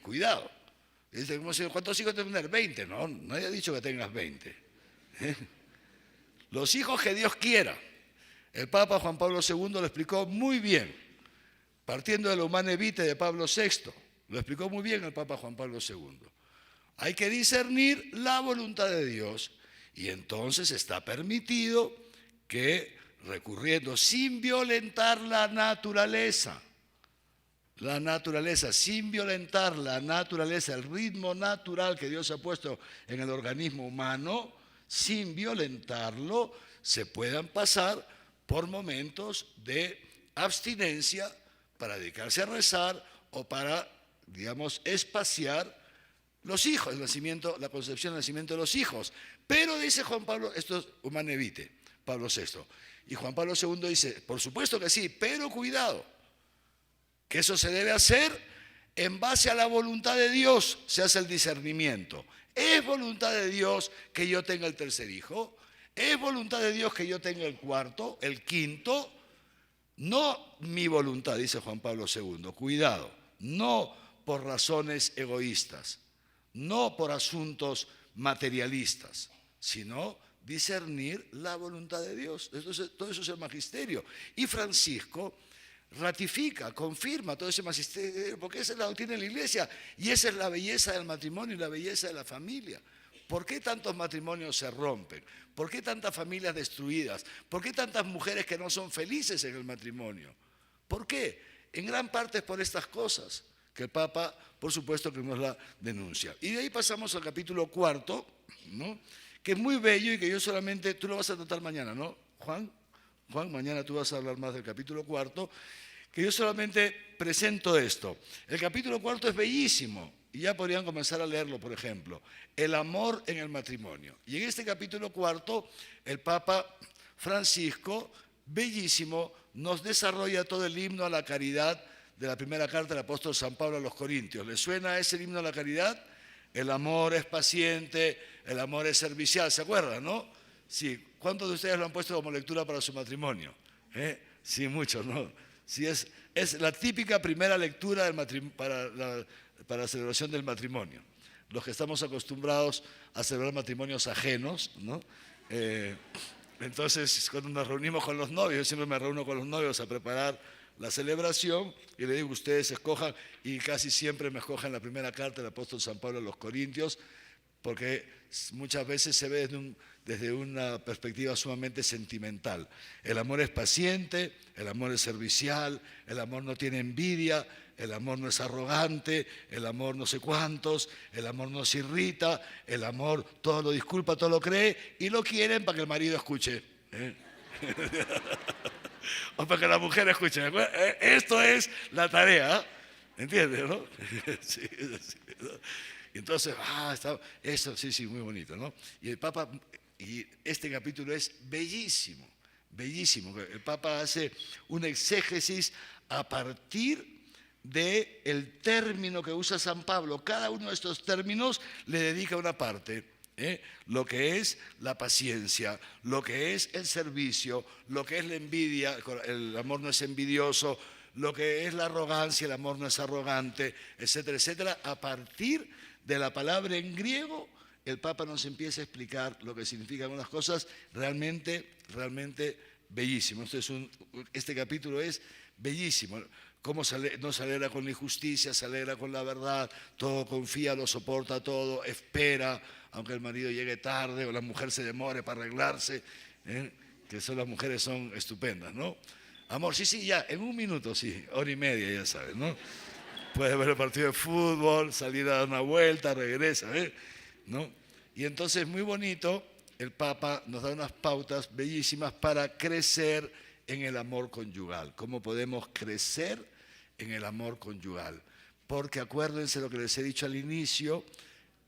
Cuidado. Dice, ¿cuántos hijos tengo que tener? 20. No, nadie ha dicho que tengas 20. Los hijos que Dios quiera. El Papa Juan Pablo II lo explicó muy bien, partiendo de la Humane Vitae de Pablo VI. Lo explicó muy bien el Papa Juan Pablo II. Hay que discernir la voluntad de Dios y entonces está permitido que, recurriendo sin violentar la naturaleza, sin violentar la naturaleza, el ritmo natural que Dios ha puesto en el organismo humano, sin violentarlo, se puedan pasar por momentos de abstinencia para dedicarse a rezar o para, digamos, espaciar los hijos, el nacimiento, la concepción, el nacimiento de los hijos. Pero dice Juan Pablo, esto es Humane Vitae, Pablo VI, y Juan Pablo II dice, por supuesto que sí, pero cuidado, que eso se debe hacer en base a la voluntad de Dios, se hace el discernimiento. ¿Es voluntad de Dios que yo tenga el tercer hijo? ¿Es voluntad de Dios que yo tenga el cuarto, el quinto? No mi voluntad, dice Juan Pablo II, cuidado, no por razones egoístas, no por asuntos materialistas, sino discernir la voluntad de Dios. Todo eso es el magisterio. Y Francisco ratifica, confirma todo ese magisterio, porque esa es la doctrina de la Iglesia y esa es la belleza del matrimonio y la belleza de la familia. ¿Por qué tantos matrimonios se rompen? ¿Por qué tantas familias destruidas? ¿Por qué tantas mujeres que no son felices en el matrimonio? ¿Por qué? En gran parte es por estas cosas que el Papa, por supuesto, que nos la denuncia. Y de ahí pasamos al capítulo 4, ¿no? Que es muy bello y que yo solamente, tú lo vas a tratar mañana, ¿no, Juan? Juan, mañana tú vas a hablar más del capítulo 4, que yo solamente presento esto. El capítulo 4 es bellísimo. Y ya podrían comenzar a leerlo, por ejemplo. El amor en el matrimonio. Y en este capítulo 4, el Papa Francisco, bellísimo, nos desarrolla todo el himno a la caridad de la primera carta del apóstol San Pablo a los Corintios. ¿Les suena ese himno a la caridad? El amor es paciente, el amor es servicial. ¿Se acuerdan, no? Sí. ¿Cuántos de ustedes lo han puesto como lectura para su matrimonio? Sí, muchos, ¿no? Sí, es la típica primera lectura del para la celebración del matrimonio. Los que estamos acostumbrados a celebrar matrimonios ajenos, ¿no? Entonces, cuando nos reunimos con los novios, yo siempre me reúno con los novios a preparar la celebración y le digo, ustedes escojan, y casi siempre me escogen la primera carta del apóstol San Pablo a los Corintios, porque muchas veces se ve desde una perspectiva sumamente sentimental. El amor es paciente, el amor es servicial, el amor no tiene envidia, el amor no es arrogante, el amor no sé cuántos, el amor no se irrita, el amor todo lo disculpa, todo lo cree, y lo quieren para que el marido escuche. O para que la mujer escuche. Esto es la tarea, ¿entiendes, no? Sí, ¿no? Y entonces, eso sí, muy bonito, ¿no? Y el Papa, y este capítulo es bellísimo, bellísimo. El Papa hace un exégesis a partir del término que usa San Pablo. Cada uno de estos términos le dedica una parte. Lo que es la paciencia, lo que es el servicio, lo que es la envidia, el amor no es envidioso, lo que es la arrogancia, el amor no es arrogante, etcétera, etcétera. A partir de la palabra en griego, el Papa nos empieza a explicar lo que significan algunas cosas realmente bellísimo. Este capítulo es bellísimo. Cómo no se alegra con la injusticia, se alegra con la verdad, todo confía, lo soporta todo, espera, aunque el marido llegue tarde o la mujer se demore para arreglarse, que las mujeres son estupendas, ¿no? Amor, sí, ya, en un minuto, sí, hora y media, ya sabes, ¿no? Puedes ver el partido de fútbol, salir a dar una vuelta, regresa, ¿no? Y entonces, muy bonito, el Papa nos da unas pautas bellísimas para crecer en el amor conyugal. ¿Cómo podemos crecer en el amor conyugal? Porque acuérdense lo que les he dicho al inicio,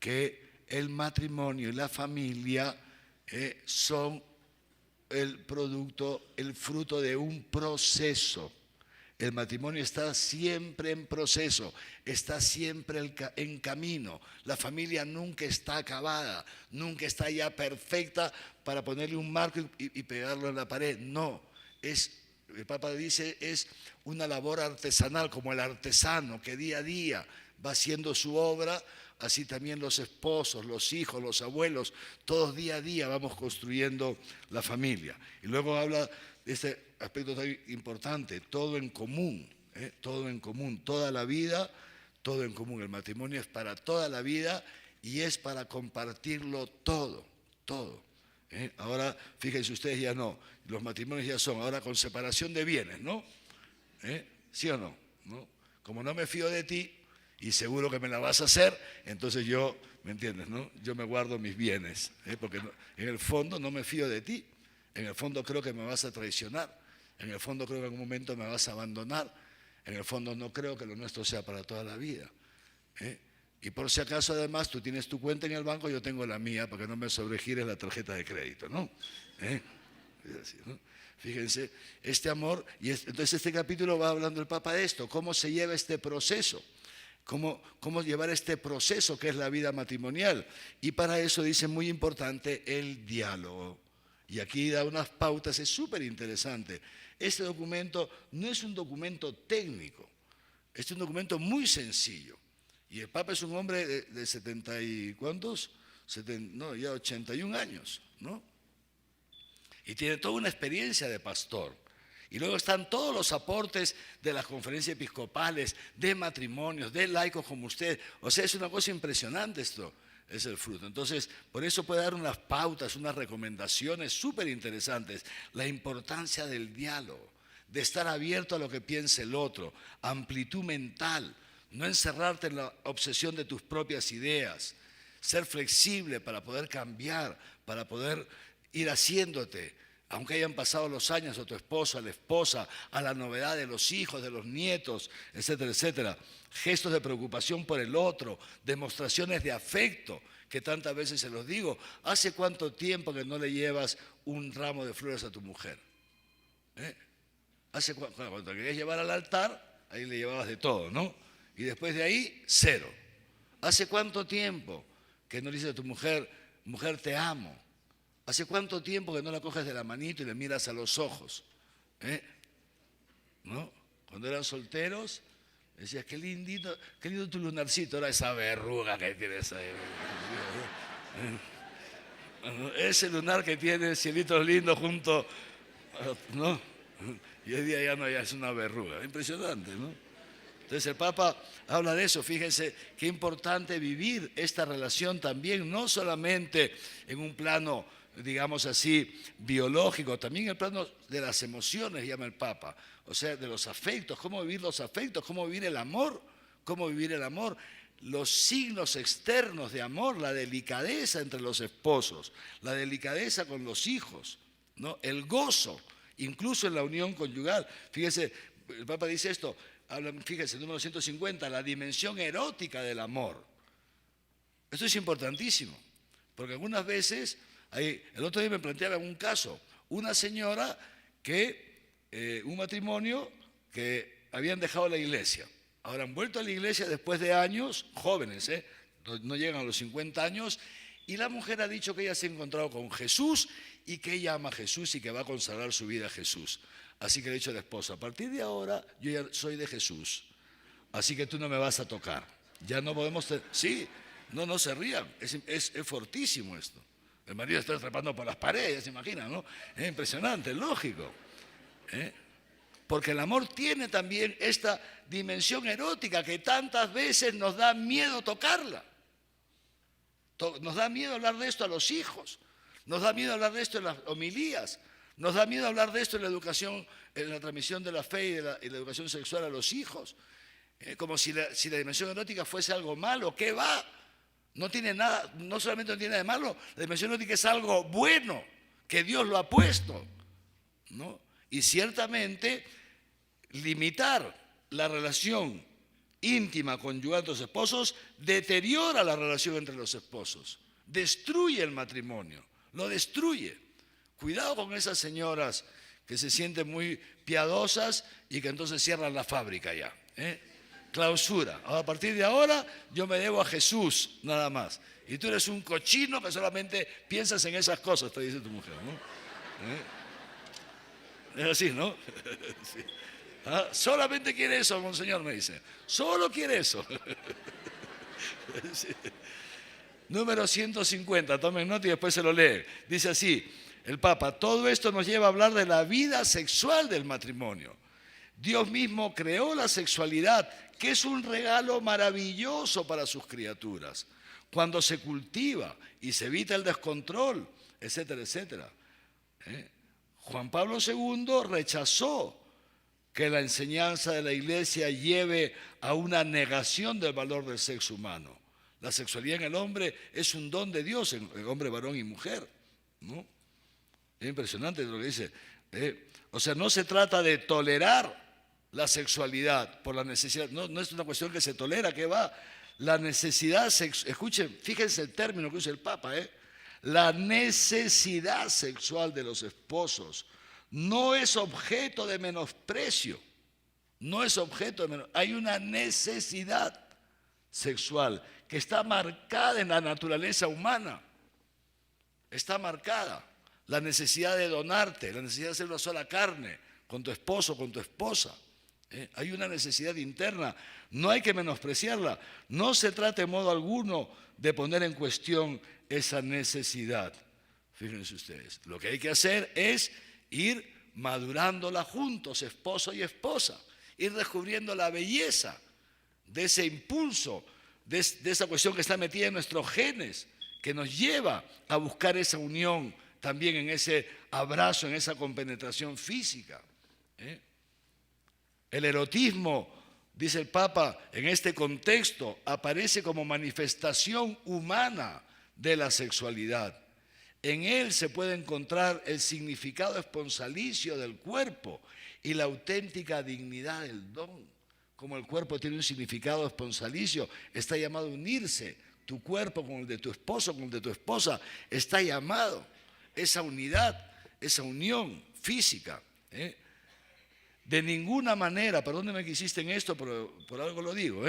que el matrimonio y la familia son el fruto de un proceso. El matrimonio está siempre en proceso, está siempre en camino. La familia nunca está acabada, nunca está ya perfecta para ponerle un marco y pegarlo en la pared. No, el Papa dice, es una labor artesanal, como el artesano que día a día va haciendo su obra. Así también los esposos, los hijos, los abuelos, todos día a día vamos construyendo la familia. Y luego habla de este aspecto tan importante, todo en común, todo en común, toda la vida, todo en común. El matrimonio es para toda la vida y es para compartirlo todo, todo. Ahora, fíjense ustedes, ya no, los matrimonios ya son ahora con separación de bienes, ¿no? ¿Sí o no? ¿No? Como no me fío de ti, y seguro que me la vas a hacer, entonces yo, ¿me entiendes, no? Yo me guardo mis bienes, porque en el fondo no me fío de ti, en el fondo creo que me vas a traicionar, en el fondo creo que en algún momento me vas a abandonar, en el fondo no creo que lo nuestro sea para toda la vida. Y por si acaso además tú tienes tu cuenta en el banco, yo tengo la mía, para que no me sobregires la tarjeta de crédito, ¿no? Es así, ¿no? Fíjense, este amor, y entonces este capítulo va hablando el Papa de esto, cómo se lleva este proceso. Cómo llevar este proceso que es la vida matrimonial. Y para eso dice muy importante el diálogo. Y aquí da unas pautas, es súper interesante. Este documento no es un documento técnico, es un documento muy sencillo. Y el Papa es un hombre de 70 y ¿cuántos? No, ya 81 años, ¿no? Y tiene toda una experiencia de pastor. Y luego están todos los aportes de las conferencias episcopales, de matrimonios, de laicos como usted. O sea, es una cosa impresionante esto, es el fruto. Entonces, por eso puede dar unas pautas, unas recomendaciones súper interesantes. La importancia del diálogo, de estar abierto a lo que piense el otro, amplitud mental, no encerrarte en la obsesión de tus propias ideas, ser flexible para poder cambiar, para poder ir haciéndote. Aunque hayan pasado los años a tu esposo, a la esposa, a la novedad de los hijos, de los nietos, etcétera, etcétera. Gestos de preocupación por el otro, demostraciones de afecto, que tantas veces se los digo. ¿Hace cuánto tiempo que no le llevas un ramo de flores a tu mujer? Cuando te querías llevar al altar, ahí le llevabas de todo, ¿no? Y después de ahí, cero. ¿Hace cuánto tiempo que no le dices a tu mujer, mujer, te amo? ¿Hace cuánto tiempo que no la coges de la manito y le miras a los ojos? ¿No? Cuando eran solteros, decías, qué lindo tu lunarcito, ahora esa verruga que tienes ahí. Ese lunar que tiene cielitos lindos junto, ¿no? Y hoy día ya no, ya es una verruga. Impresionante, ¿no? Entonces el Papa habla de eso. Fíjense qué importante vivir esta relación también, no solamente en un plano, digamos así, biológico, también en el plano de las emociones, llama el Papa, o sea, de los afectos, cómo vivir los afectos, cómo vivir el amor, los signos externos de amor, la delicadeza entre los esposos, la delicadeza con los hijos, ¿no? El gozo, incluso en la unión conyugal. Fíjense, el Papa dice esto, fíjense, número 150, la dimensión erótica del amor. Esto es importantísimo, porque algunas veces, el otro día me planteaba un caso, una señora un matrimonio que habían dejado la iglesia, ahora han vuelto a la iglesia después de años, jóvenes, no llegan a los 50 años, y la mujer ha dicho que ella se ha encontrado con Jesús y que ella ama a Jesús y que va a consagrar su vida a Jesús. Así que le ha dicho a la esposa, a partir de ahora yo ya soy de Jesús, así que tú no me vas a tocar. Ya no podemos... Sí, no se rían, es fortísimo esto. El marido está trepando por las paredes, se imaginan, ¿no? Es impresionante, lógico. Porque el amor tiene también esta dimensión erótica que tantas veces nos da miedo tocarla. Nos da miedo hablar de esto a los hijos, nos da miedo hablar de esto en las homilías, nos da miedo hablar de esto en la educación, en la transmisión de la fe y la educación sexual a los hijos. Como si la dimensión erótica fuese algo malo. ¿Qué va? No tiene nada, no solamente no tiene nada de malo, la dimensión erótica es algo bueno, que Dios lo ha puesto, ¿no? Y ciertamente limitar la relación íntima conyugal de los esposos deteriora la relación entre los esposos, destruye el matrimonio, lo destruye. Cuidado con esas señoras que se sienten muy piadosas y que entonces cierran la fábrica ya. Clausura. A partir de ahora yo me debo a Jesús nada más. Y tú eres un cochino que solamente piensas en esas cosas, te dice tu mujer, ¿no? Es así, ¿no? Sí. ¿Ah? Solamente quiere eso, monseñor, me dice. Solo quiere eso. Sí. Número 150, tomen nota y después se lo leen. Dice así, el Papa: todo esto nos lleva a hablar de la vida sexual del matrimonio. Dios mismo creó la sexualidad, que es un regalo maravilloso para sus criaturas, cuando se cultiva y se evita el descontrol, etcétera, etcétera. Juan Pablo II rechazó que la enseñanza de la Iglesia lleve a una negación del valor del sexo humano. La sexualidad en el hombre es un don de Dios, en el hombre, varón y mujer, ¿no? Es impresionante lo que dice. O sea, no se trata de tolerar la sexualidad por la necesidad. No es una cuestión que se tolera, que va. La necesidad sexual, escuchen, fíjense el término que usa el Papa, la necesidad sexual de los esposos no es objeto de menosprecio. No es objeto de menosprecio. Hay una necesidad sexual que está marcada en la naturaleza humana. Está marcada. La necesidad de donarte, la necesidad de ser una sola carne con tu esposo, con tu esposa. Hay una necesidad interna, no hay que menospreciarla. No se trata de modo alguno de poner en cuestión esa necesidad. Fíjense ustedes, lo que hay que hacer es ir madurándola juntos, esposo y esposa, ir descubriendo la belleza de ese impulso, de esa cuestión que está metida en nuestros genes, que nos lleva a buscar esa unión también en ese abrazo, en esa compenetración física. El erotismo, dice el Papa, en este contexto aparece como manifestación humana de la sexualidad. En él se puede encontrar el significado esponsalicio del cuerpo y la auténtica dignidad del don. Como el cuerpo tiene un significado esponsalicio, está llamado a unirse. Tu cuerpo con el de tu esposo, con el de tu esposa, está llamado. Esa unidad, esa unión física. De ninguna manera, perdónenme que insiste en esto, pero por algo lo digo,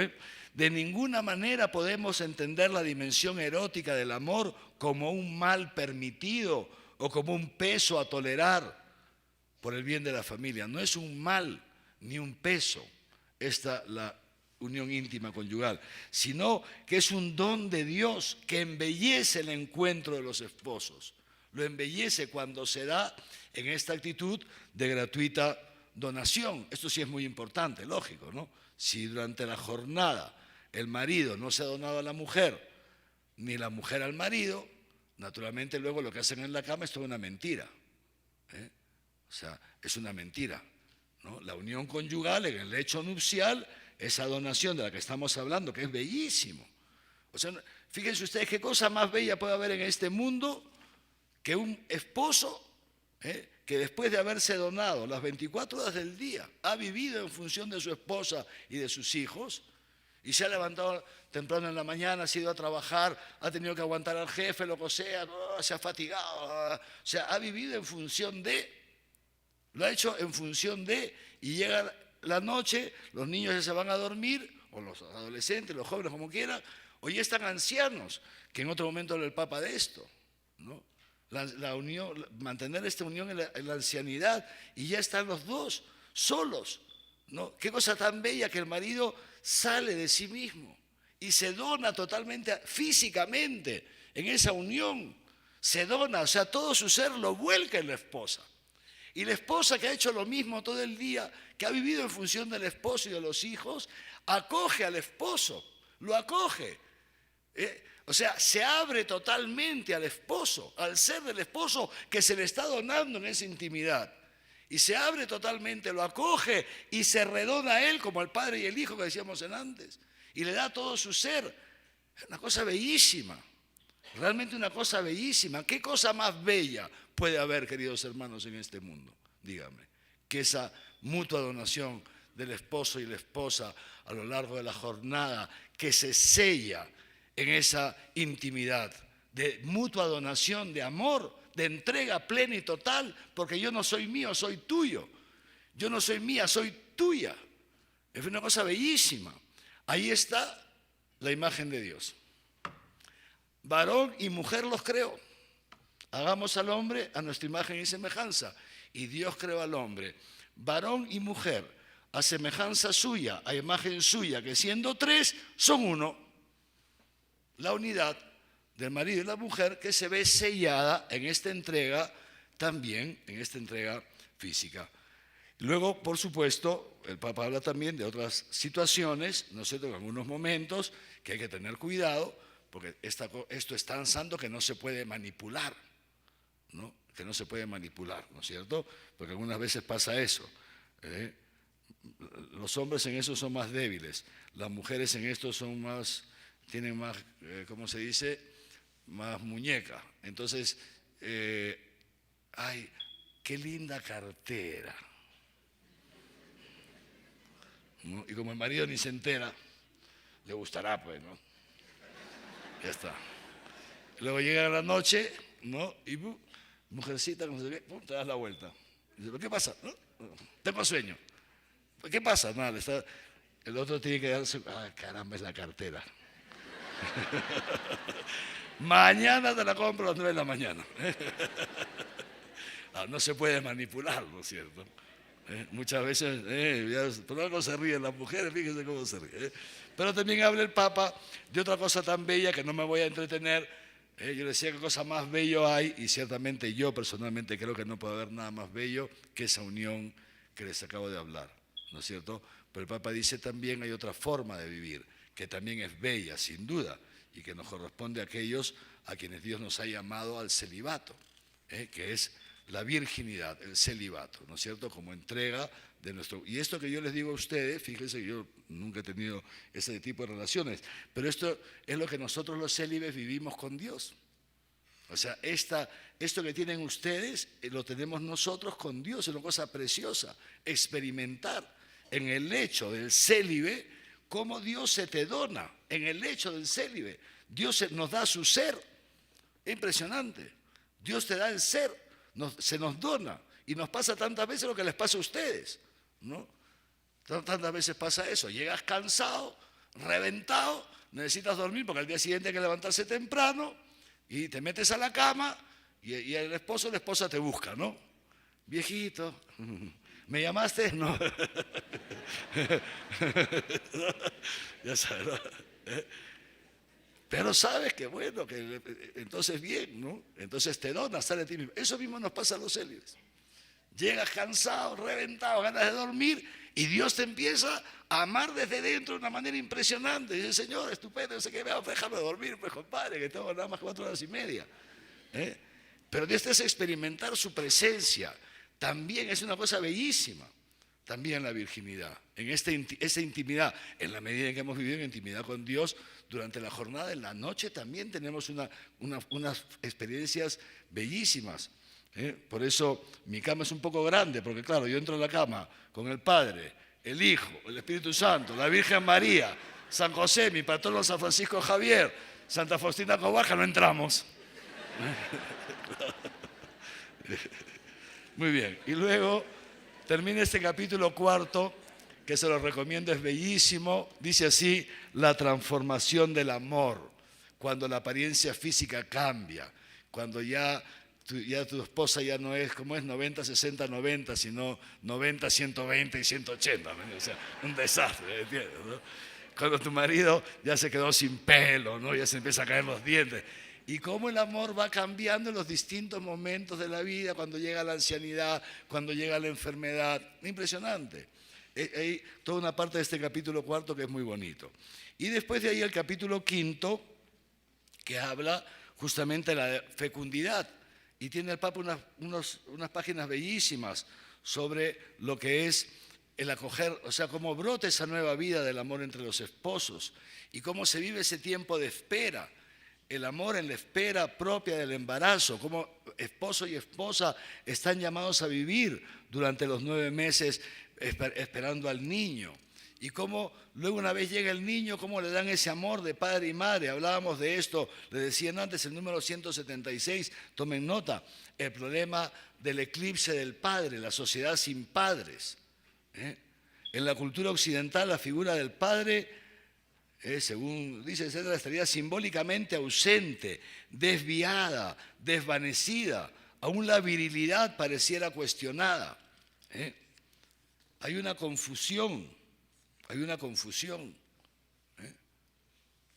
de ninguna manera podemos entender la dimensión erótica del amor como un mal permitido o como un peso a tolerar por el bien de la familia. No es un mal ni un peso la unión íntima conyugal, sino que es un don de Dios que embellece el encuentro de los esposos. Lo embellece cuando se da en esta actitud de gratuita donación. Esto sí es muy importante, lógico, ¿no? Si durante la jornada el marido no se ha donado a la mujer, ni la mujer al marido, naturalmente luego lo que hacen en la cama es toda una mentira. O sea, es una mentira, ¿no? La unión conyugal en el hecho nupcial, esa donación de la que estamos hablando, que es bellísimo. O sea, fíjense ustedes qué cosa más bella puede haber en este mundo que un esposo que después de haberse donado las 24 horas del día ha vivido en función de su esposa y de sus hijos y se ha levantado temprano en la mañana, ha ido a trabajar, ha tenido que aguantar al jefe, lo que sea, se ha fatigado, o sea, ha vivido en función de, lo ha hecho en función de, y llega la noche, los niños ya se van a dormir, o los adolescentes, los jóvenes, como quieran, o ya están ancianos, que en otro momento habla el Papa de esto, ¿no? La unión, mantener esta unión en la ancianidad, y ya están los dos solos, ¿no? Qué cosa tan bella que el marido sale de sí mismo y se dona totalmente físicamente en esa unión, se dona, o sea, todo su ser lo vuelca en la esposa. Y la esposa, que ha hecho lo mismo todo el día, que ha vivido en función del esposo y de los hijos, acoge al esposo, lo acoge. O sea, se abre totalmente al esposo, al ser del esposo que se le está donando en esa intimidad. Y se abre totalmente, lo acoge y se redona a él como el padre y el hijo que decíamos en antes. Y le da todo su ser. Es una cosa bellísima, realmente una cosa bellísima. ¿Qué cosa más bella puede haber, queridos hermanos, en este mundo? Díganme, que esa mutua donación del esposo y la esposa a lo largo de la jornada, que se sella en esa intimidad de mutua donación, de amor, de entrega plena y total, porque yo no soy mío, soy tuyo. Yo no soy mía, soy tuya. Es una cosa bellísima. Ahí está la imagen de Dios. Varón y mujer los creó. Hagamos al hombre a nuestra imagen y semejanza. Y Dios creó al hombre. Varón y mujer, a semejanza suya, a imagen suya, que siendo tres, son uno. La unidad del marido y la mujer que se ve sellada en esta entrega, también en esta entrega física. Luego, por supuesto, el Papa habla también de otras situaciones, ¿no es cierto?, en algunos momentos que hay que tener cuidado, porque esto es tan santo que no se puede manipular, ¿no? Que no se puede manipular, ¿no es cierto? Porque algunas veces pasa eso. Los hombres en eso son más débiles, las mujeres en esto son más, tienen más, ¿cómo se dice?, más muñeca. Entonces, ay, qué linda cartera, ¿no? Y como el marido ni se entera, le gustará, pues, ¿no? Ya está. Luego llega la noche, ¿no? Y mujercita, como se ve, te das la vuelta. Y dice, ¿qué pasa? ¿No? Tengo sueño. ¿Qué pasa? Nada, el otro tiene que darse, caramba, es la cartera. Mañana te la compro a las 9 de la mañana. No se puede manipular, ¿no es cierto? Muchas veces, por algo se ríen las mujeres, fíjense cómo se ríen. Pero también habla el Papa de otra cosa tan bella que no me voy a entretener. Yo decía qué cosa más bello hay, y ciertamente yo personalmente creo que no puede haber nada más bello que esa unión que les acabo de hablar, ¿no es cierto? Pero el Papa dice también hay otra forma de vivir, que también es bella, sin duda, y que nos corresponde a aquellos a quienes Dios nos ha llamado al celibato, que es la virginidad, el celibato, ¿no es cierto?, como entrega de nuestro... Y esto que yo les digo a ustedes, fíjense que yo nunca he tenido ese tipo de relaciones, pero esto es lo que nosotros los célibes vivimos con Dios. O sea, esto que tienen ustedes, lo tenemos nosotros con Dios, es una cosa preciosa, experimentar en el hecho del célibe cómo Dios se te dona, en el hecho del célibe. Dios nos da su ser, es impresionante. Dios te da el ser, se nos dona, y nos pasa tantas veces lo que les pasa a ustedes, ¿no? Tantas veces pasa eso, llegas cansado, reventado, necesitas dormir porque al día siguiente hay que levantarse temprano y te metes a la cama y el esposo o la esposa te busca, ¿no? Viejito, ¿me llamaste? No. Ya sabes, ¿no? Pero sabes que bueno, que entonces bien, ¿no? Entonces te donas, sale de ti mismo. Eso mismo nos pasa a los célibes. Llegas cansado, reventado, ganas de dormir, y Dios te empieza a amar desde dentro de una manera impresionante. Y dice, Señor, estupendo, no sé qué, déjame dormir, pues compadre, que tengo nada más 4 horas y media. Pero Dios te hace experimentar su presencia. También es una cosa bellísima. También la virginidad, en esa intimidad, en la medida en que hemos vivido en intimidad con Dios durante la jornada, en la noche también tenemos unas experiencias bellísimas. Por eso mi cama es un poco grande, porque claro, yo entro a la cama con el Padre, el Hijo, el Espíritu Santo, la Virgen María, San José, mi patrono San Francisco Javier, Santa Faustina Cobaja, no entramos. Muy bien, y luego termina este capítulo 4, que se lo recomiendo, es bellísimo. Dice así, la transformación del amor, cuando la apariencia física cambia, cuando ya tu esposa ya no es como es 90, 60, 90, sino 90, 120 y 180, ¿no? O sea, un desastre, ¿entiendes? ¿No? Cuando tu marido ya se quedó sin pelo, ¿no? Ya se empieza a caer los dientes. Y cómo el amor va cambiando en los distintos momentos de la vida, cuando llega la ancianidad, cuando llega la enfermedad. Impresionante. Hay toda una parte de este capítulo 4 que es muy bonito. Y después de ahí el capítulo 5, que habla justamente de la fecundidad. Y tiene el Papa unas páginas bellísimas sobre lo que es el acoger, o sea, cómo brota esa nueva vida del amor entre los esposos y cómo se vive ese tiempo de espera. El amor en la espera propia del embarazo, cómo esposo y esposa están llamados a vivir durante los 9 meses esperando al niño, Y cómo luego una vez llega el niño, cómo le dan ese amor de padre y madre. Hablábamos de esto, le decían antes el número 176, tomen nota, el problema del eclipse del padre, la sociedad sin padres. En la cultura occidental la figura del padre, según dice, etcétera, estaría simbólicamente ausente, desviada, desvanecida. Aún la virilidad pareciera cuestionada. Hay una confusión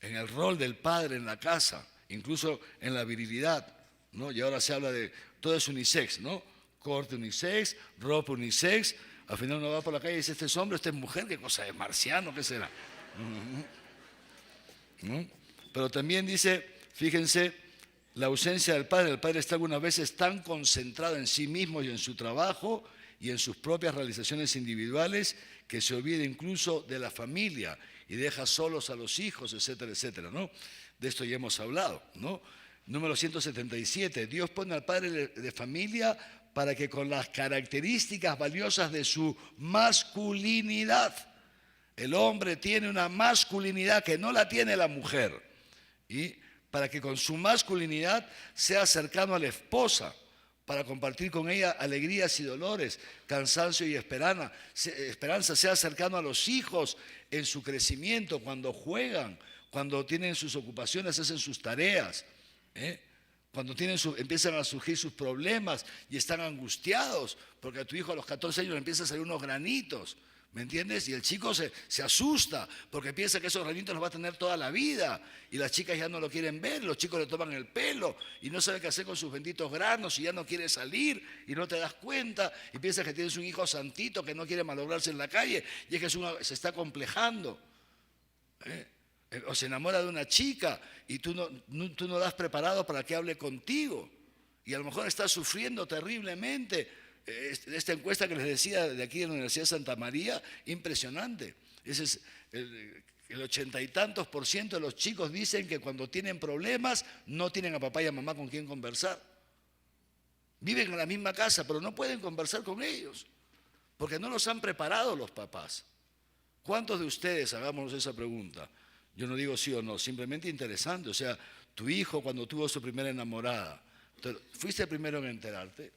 en el rol del padre en la casa, incluso en la virilidad, ¿no? Y ahora se habla de, todo es unisex, ¿no? Corte unisex, ropa unisex. Al final uno va por la calle y dice, este es hombre, esta es mujer, ¿qué cosa es? ¿Marciano? ¿Qué será? ¿No? Pero también dice, fíjense, la ausencia del padre. El padre está algunas veces tan concentrado en sí mismo y en su trabajo y en sus propias realizaciones individuales que se olvida incluso de la familia y deja solos a los hijos, etcétera, etcétera, ¿no? De esto ya hemos hablado, ¿no? Número 177, Dios pone al padre de familia para que con las características valiosas de su masculinidad, el hombre tiene una masculinidad que no la tiene la mujer, y para que con su masculinidad sea cercano a la esposa, para compartir con ella alegrías y dolores, cansancio y esperanza, sea cercano a los hijos en su crecimiento, cuando juegan, cuando tienen sus ocupaciones, hacen sus tareas, cuando empiezan a surgir sus problemas y están angustiados, porque a tu hijo a los 14 años le empiezan a salir unos granitos, ¿me entiendes? Y el chico se asusta porque piensa que esos granitos los va a tener toda la vida y las chicas ya no lo quieren ver, los chicos le toman el pelo y no saben qué hacer con sus benditos granos y ya no quiere salir y no te das cuenta y piensas que tienes un hijo santito que no quiere malograrse en la calle y es que se está complejando. O se enamora de una chica y tú no la has preparado para que hable contigo y a lo mejor está sufriendo terriblemente. Esta encuesta que les decía de aquí de la Universidad de Santa María, impresionante. Ese es el 80 y tantos % de los chicos dicen que cuando tienen problemas no tienen a papá y a mamá con quien conversar. Viven en la misma casa, pero no pueden conversar con ellos, porque no los han preparado los papás. ¿Cuántos de ustedes, hagámonos esa pregunta? Yo no digo sí o no, simplemente interesante. O sea, tu hijo cuando tuvo su primera enamorada, ¿fuiste el primero en enterarte?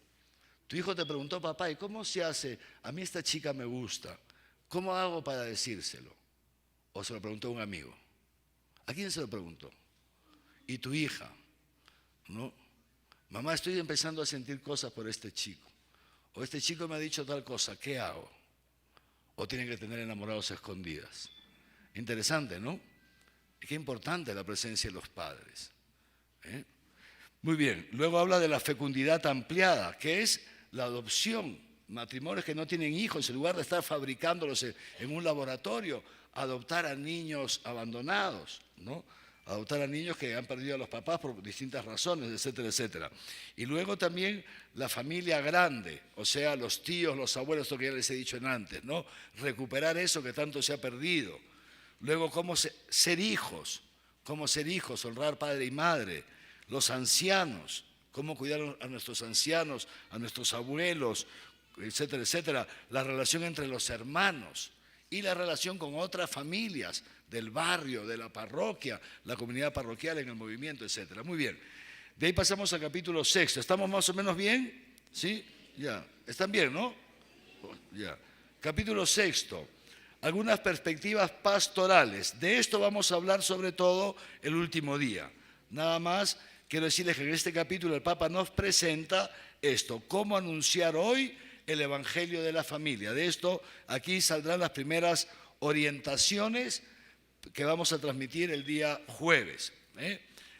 Tu hijo te preguntó, papá, ¿y cómo se hace? A mí esta chica me gusta. ¿Cómo hago para decírselo? O se lo preguntó un amigo. ¿A quién se lo preguntó? Y tu hija, ¿no? Mamá, estoy empezando a sentir cosas por este chico. O este chico me ha dicho tal cosa, ¿qué hago? O tienen que tener enamorados a escondidas. Interesante, ¿no? Qué importante la presencia de los padres. Muy bien, luego habla de la fecundidad ampliada, que es la adopción, matrimonios que no tienen hijos, en lugar de estar fabricándolos en un laboratorio, adoptar a niños abandonados, ¿no? Adoptar a niños que han perdido a los papás por distintas razones, etcétera, etcétera. Y luego también la familia grande, o sea, los tíos, los abuelos, esto que ya les he dicho antes, ¿no? Recuperar eso que tanto se ha perdido. Luego, cómo ser hijos, honrar padre y madre, los ancianos, cómo cuidar a nuestros ancianos, a nuestros abuelos, etcétera, etcétera. La relación entre los hermanos y la relación con otras familias del barrio, de la parroquia, la comunidad parroquial en el movimiento, etcétera. Muy bien. De ahí pasamos al capítulo 6. ¿Estamos más o menos bien? ¿Sí? Ya. ¿Están bien, no? Ya. Capítulo 6. Algunas perspectivas pastorales. De esto vamos a hablar sobre todo el último día. Nada más quiero decirles que en este capítulo el Papa nos presenta esto, cómo anunciar hoy el Evangelio de la familia. De esto aquí saldrán las primeras orientaciones que vamos a transmitir el día jueves.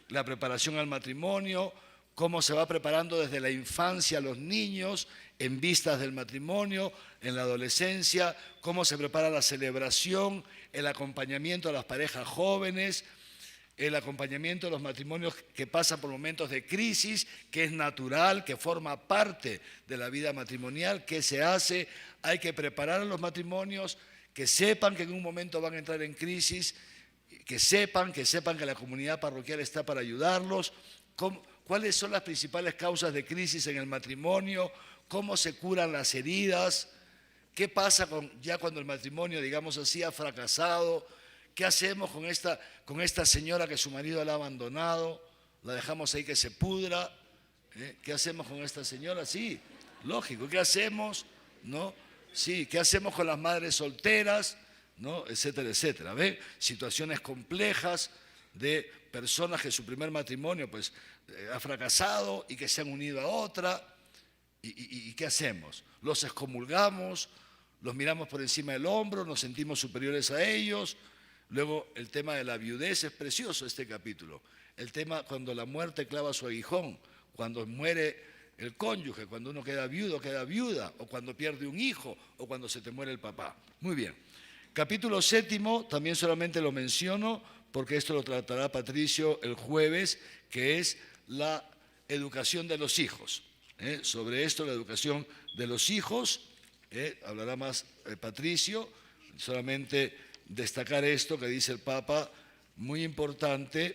La preparación al matrimonio, cómo se va preparando desde la infancia a los niños en vistas del matrimonio, en la adolescencia, cómo se prepara la celebración, el acompañamiento a las parejas jóvenes, el acompañamiento de los matrimonios que pasan por momentos de crisis, que es natural, que forma parte de la vida matrimonial, que se hace, hay que preparar a los matrimonios, que sepan que en un momento van a entrar en crisis, que sepan que la comunidad parroquial está para ayudarlos, cuáles son las principales causas de crisis en el matrimonio, cómo se curan las heridas, ¿Qué pasa ya cuando el matrimonio, digamos así, ha fracasado? ¿Qué hacemos con esta señora que su marido la ha abandonado? ¿La dejamos ahí que se pudra? ¿Qué hacemos con esta señora? Sí, lógico. ¿Qué hacemos? ¿No? Sí, ¿qué hacemos con las madres solteras? ¿No? Etcétera, etcétera. ¿Ve? Situaciones complejas de personas que su primer matrimonio pues, ha fracasado y que se han unido a otra. ¿Y qué hacemos? Los excomulgamos, los miramos por encima del hombro, nos sentimos superiores a ellos. Luego el tema de la viudez, es precioso este capítulo. El tema cuando la muerte clava su aguijón, cuando muere el cónyuge, cuando uno queda viudo, queda viuda, o cuando pierde un hijo, o cuando se te muere el papá. Muy bien. Capítulo 7, también solamente lo menciono, porque esto lo tratará Patricio el jueves, que es la educación de los hijos. Sobre esto, la educación de los hijos, hablará más Patricio, solamente destacar esto que dice el Papa, muy importante.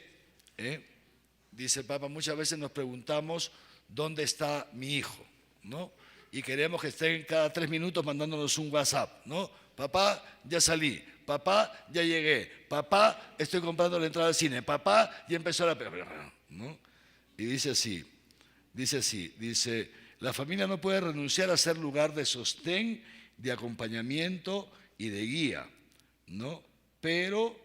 Dice el Papa, muchas veces nos preguntamos dónde está mi hijo, ¿no? Y queremos que estén cada 3 minutos mandándonos un WhatsApp, ¿no? Papá, ya salí, papá, ya llegué, papá, estoy comprando la entrada al cine, papá, ya empezó la... ¿no? Y dice así, dice, la familia no puede renunciar a ser lugar de sostén, de acompañamiento y de guía, ¿no? Pero,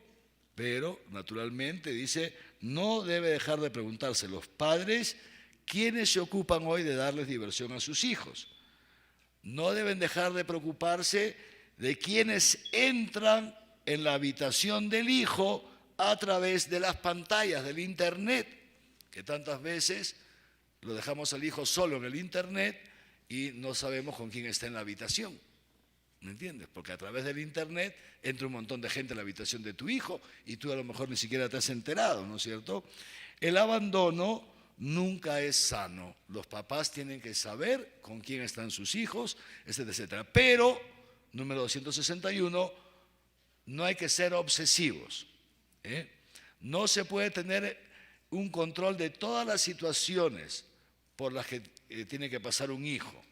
naturalmente, dice, no debe dejar de preguntarse los padres quiénes se ocupan hoy de darles diversión a sus hijos. No deben dejar de preocuparse de quienes entran en la habitación del hijo a través de las pantallas del internet, que tantas veces lo dejamos al hijo solo en el internet y no sabemos con quién está en la habitación. ¿Me entiendes? Porque a través del internet entra un montón de gente en la habitación de tu hijo y tú a lo mejor ni siquiera te has enterado, ¿no es cierto? El abandono nunca es sano. Los papás tienen que saber con quién están sus hijos, etcétera, etcétera. Pero, número 261, no hay que ser obsesivos. No se puede tener un control de todas las situaciones por las que tiene que pasar un hijo.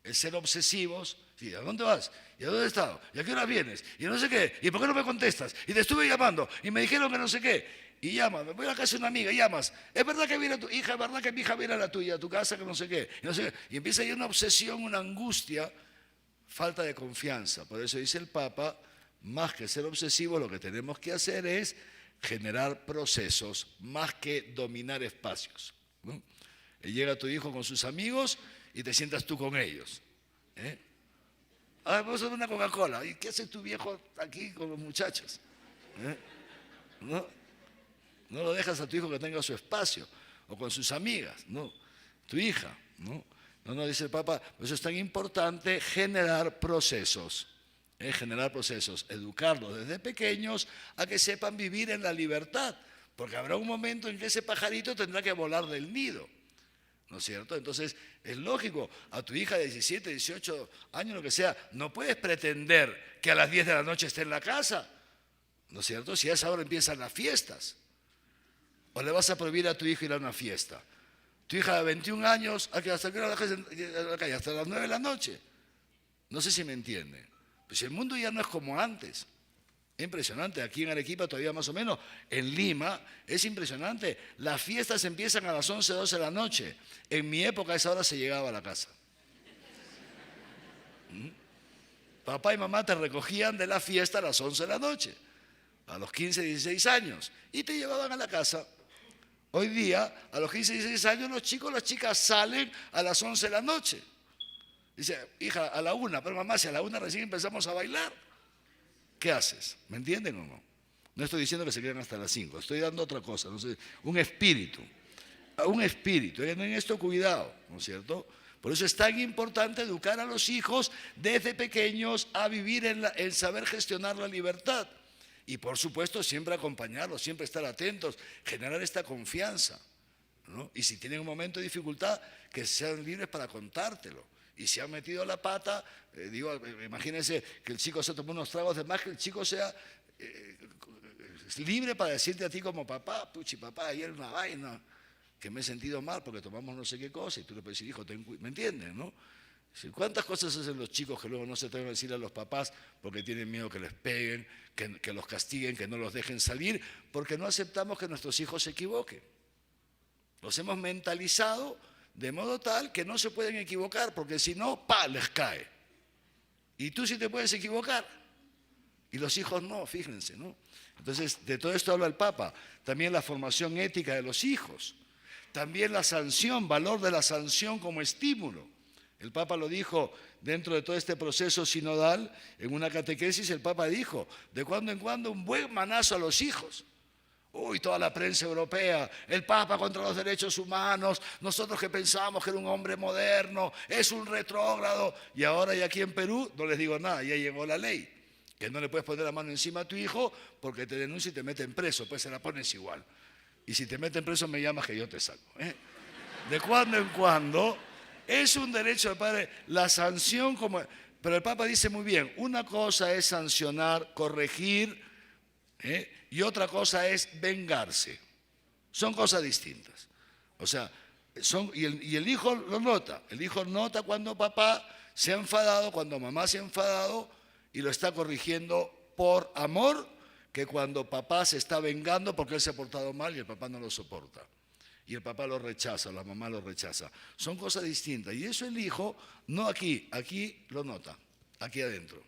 El ser obsesivos, sí, ¿a dónde vas? ¿Y a dónde has estado? ¿Y a qué hora vienes? Y no sé qué, ¿y por qué no me contestas? Y te estuve llamando, y me dijeron que no sé qué, y llamas, me voy a la casa de una amiga, y llamas, es verdad que viene tu hija, es verdad que mi hija viene a la tuya, a tu casa, que no sé qué, y no sé qué. Y empieza ahí una obsesión, una angustia, falta de confianza. Por eso dice el Papa, más que ser obsesivos, lo que tenemos que hacer es generar procesos, más que dominar espacios, ¿no? Y llega tu hijo con sus amigos y te sientas tú con ellos. Vamos a hacer una Coca-Cola. ¿Y qué hace tu viejo aquí con los muchachos? ¿No? No lo dejas a tu hijo que tenga su espacio, o con sus amigas, ¿no? Tu hija, ¿no? No, dice el Papa, por eso es tan importante generar procesos, educarlos desde pequeños a que sepan vivir en la libertad, porque habrá un momento en que ese pajarito tendrá que volar del nido, ¿no es cierto? Entonces, es lógico, a tu hija de 17, 18 años, lo que sea, no puedes pretender que a las 10 de la noche esté en la casa, ¿no es cierto? Si a esa hora empiezan las fiestas. ¿O le vas a prohibir a tu hijo ir a una fiesta? Tu hija de 21 años, ¿hasta qué hora la dejas en la calle? Hasta las 9 de la noche. No sé si me entiende. Pues el mundo ya no es como antes. Es impresionante. Aquí en Arequipa todavía más o menos. En Lima es impresionante. Las fiestas empiezan a las 11, 12 de la noche. En mi época a esa hora se llegaba a la casa. Papá y mamá te recogían de la fiesta a las 11 de la noche. A los 15, 16 años. Y te llevaban a la casa. Hoy día, a los 15, 16 años, los chicos, las chicas salen a las 11 de la noche. Dice, hija, a la 1, pero mamá, si a la 1 recién empezamos a bailar, ¿qué haces? ¿Me entienden o no? No estoy diciendo que se queden hasta las 5, estoy dando otra cosa, no sé, un espíritu. En esto cuidado, ¿no es cierto? Por eso es tan importante educar a los hijos desde pequeños a vivir en saber gestionar la libertad. Y por supuesto siempre acompañarlos, siempre estar atentos, generar esta confianza, ¿no? Y si tienen un momento de dificultad, que sean libres para contártelo. Y si han metido la pata, imagínense que el chico se tomó unos tragos de más, que el chico sea libre para decirte a ti como papá, puchi papá, ayer una vaina, que me he sentido mal porque tomamos no sé qué cosa, y tú le puedes decir, hijo, ¿me entiendes, no? ¿Cuántas cosas hacen los chicos que luego no se atreven a decir a los papás porque tienen miedo que les peguen, que los castiguen, que no los dejen salir, porque no aceptamos que nuestros hijos se equivoquen? Los hemos mentalizado de modo tal que no se pueden equivocar, porque si no, ¡pa!, les cae. Y tú sí te puedes equivocar, y los hijos no, fíjense, ¿no? Entonces, de todo esto habla el Papa. También la formación ética de los hijos. También la sanción, valor de la sanción como estímulo. El Papa lo dijo dentro de todo este proceso sinodal, en una catequesis el Papa dijo, de cuando en cuando un buen manazo a los hijos. Uy, toda la prensa europea, el Papa contra los derechos humanos, nosotros que pensábamos que era un hombre moderno, es un retrógrado. Y ahora y aquí en Perú no les digo nada, ya llegó la ley, que no le puedes poner la mano encima a tu hijo porque te denuncia y te meten preso, pues se la pones igual. Y si te meten preso me llamas que yo te saco. De cuando en cuando es un derecho del padre, la sanción como... Pero el Papa dice muy bien, una cosa es sancionar, corregir, y otra cosa es vengarse. Son cosas distintas. O sea, y el hijo lo nota. El hijo nota cuando papá se ha enfadado, cuando mamá se ha enfadado y lo está corrigiendo por amor, que cuando papá se está vengando porque él se ha portado mal y el papá no lo soporta. Y el papá lo rechaza, la mamá lo rechaza. Son cosas distintas. Y eso el hijo, no aquí lo nota, aquí adentro.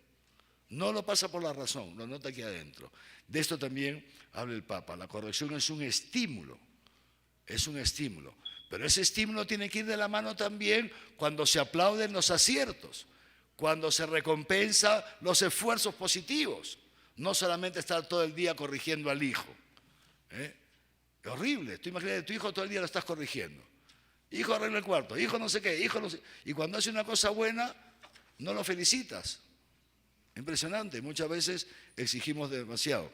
No lo pasa por la razón, lo nota aquí adentro. De esto también habla el Papa. La corrección es un estímulo, Pero ese estímulo tiene que ir de la mano también cuando se aplauden los aciertos, cuando se recompensa los esfuerzos positivos. No solamente estar todo el día corrigiendo al hijo. Es horrible. Tú imagínate, tu hijo todo el día lo estás corrigiendo. Hijo, arregla el cuarto, hijo no sé qué, hijo no sé. Y cuando hace una cosa buena, no lo felicitas. Impresionante, muchas veces exigimos demasiado.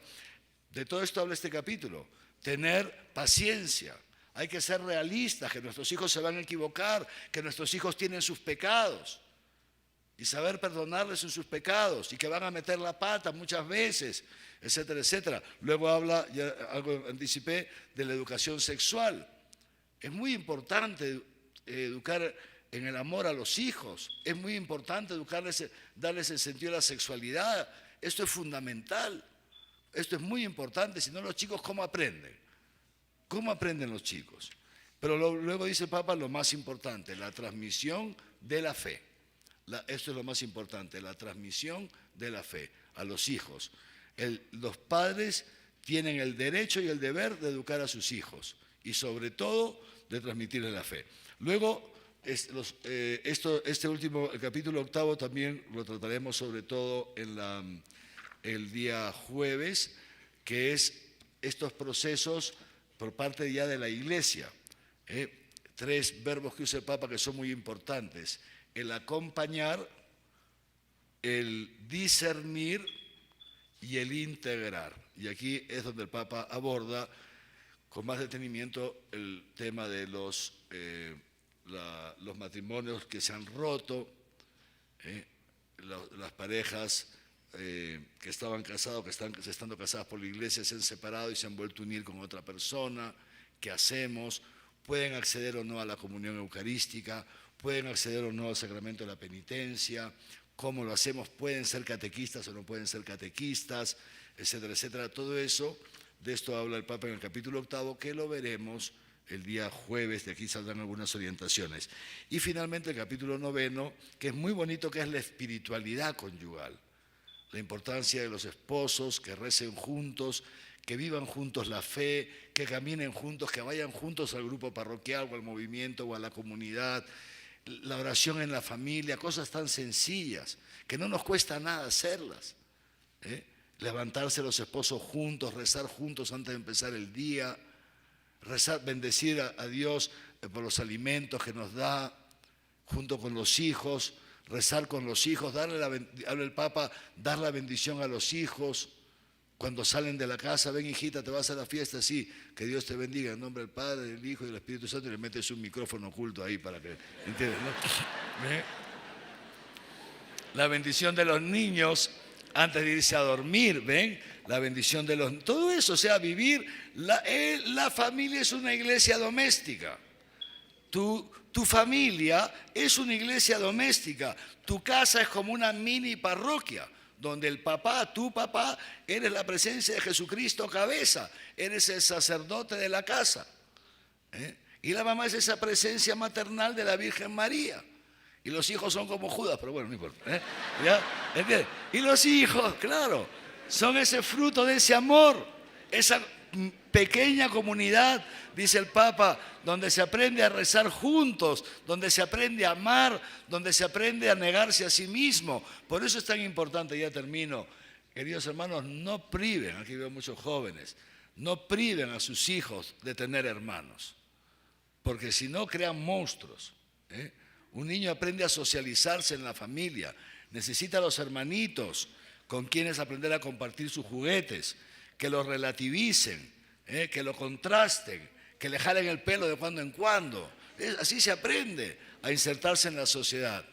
De todo esto habla este capítulo. Tener paciencia. Hay que ser realistas, que nuestros hijos se van a equivocar, que nuestros hijos tienen sus pecados. Y saber perdonarles en sus pecados y que van a meter la pata muchas veces, etcétera, etcétera. Luego habla, ya algo anticipé, de la educación sexual. Es muy importante educar en el amor a los hijos. Es muy importante darles el sentido de la sexualidad. Esto es fundamental. Esto es muy importante. Si no, los chicos, ¿cómo aprenden? ¿Cómo aprenden los chicos? Pero luego dice el Papa lo más importante, la transmisión de la fe. Esto es lo más importante, la transmisión de la fe a los hijos. Los padres tienen el derecho y el deber de educar a sus hijos y sobre todo de transmitirles la fe. Luego, este último, el capítulo 8 también lo trataremos sobre todo el día jueves, que es estos procesos por parte ya de la Iglesia. 3 verbos que usa el Papa que son muy importantes. El acompañar, el discernir y el integrar. Y aquí es donde el Papa aborda con más detenimiento el tema de los matrimonios que se han roto, las parejas que estaban casados, que estando casadas por la Iglesia, se han separado y se han vuelto a unir con otra persona. ¿Qué hacemos? ¿Pueden acceder o no a la comunión eucarística? ¿Pueden acceder o no al sacramento de la penitencia? ¿Cómo lo hacemos? ¿Pueden ser catequistas o no pueden ser catequistas? Etcétera, etcétera. Todo eso, de esto habla el Papa en el capítulo 8, que lo veremos el día jueves. De aquí saldrán algunas orientaciones. Y finalmente el capítulo 9, que es muy bonito, que es la espiritualidad conyugal. La importancia de los esposos que recen juntos, que vivan juntos la fe, que caminen juntos, que vayan juntos al grupo parroquial o al movimiento o a la comunidad. La oración en la familia, cosas tan sencillas, que no nos cuesta nada hacerlas. Levantarse los esposos juntos, rezar juntos antes de empezar el día, rezar, bendecir a Dios por los alimentos que nos da, junto con los hijos, rezar con los hijos, habla el Papa, dar la bendición a los hijos. Cuando salen de la casa, ven hijita, te vas a la fiesta, sí, que Dios te bendiga en nombre del Padre, del Hijo y del Espíritu Santo, y le metes un micrófono oculto ahí para que, ¿entiendes? ¿No? La bendición de los niños antes de irse a dormir, ¿ven? La bendición de los... Todo eso, o sea, vivir, la familia es una iglesia doméstica. Tu familia es una iglesia doméstica. Tu casa es como una mini parroquia, donde el papá, tu papá, eres la presencia de Jesucristo cabeza, eres el sacerdote de la casa. Y la mamá es esa presencia maternal de la Virgen María. Y los hijos son como Judas, pero bueno, no importa. ¿Ya? ¿Entiendes? Y los hijos, claro, son ese fruto de ese amor, esa pequeña comunidad, dice el Papa, donde se aprende a rezar juntos, donde se aprende a amar, donde se aprende a negarse a sí mismo. Por eso es tan importante, ya termino, queridos hermanos, no priven, aquí veo muchos jóvenes, no priven a sus hijos de tener hermanos, porque si no crean monstruos. Un niño aprende a socializarse en la familia, necesita a los hermanitos con quienes aprender a compartir sus juguetes, que los relativicen, que lo contrasten, que le jalen el pelo de cuando en cuando. Así se aprende a insertarse en la sociedad.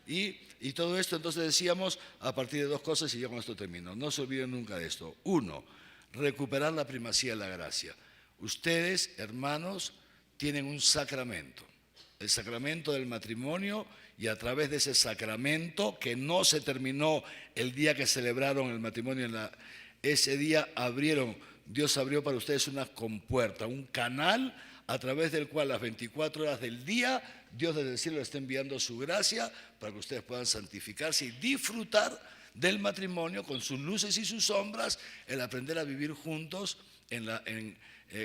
Y todo esto, entonces decíamos, a partir de dos cosas, y ya con esto termino. No se olviden nunca de esto. Uno, recuperar la primacía de la gracia. Ustedes, hermanos, tienen un sacramento, el sacramento del matrimonio, y a través de ese sacramento, que no se terminó el día que celebraron el matrimonio, ese día Dios abrió para ustedes una compuerta, un canal a través del cual las 24 horas del día Dios desde el cielo está enviando su gracia para que ustedes puedan santificarse y disfrutar del matrimonio con sus luces y sus sombras, el aprender a vivir juntos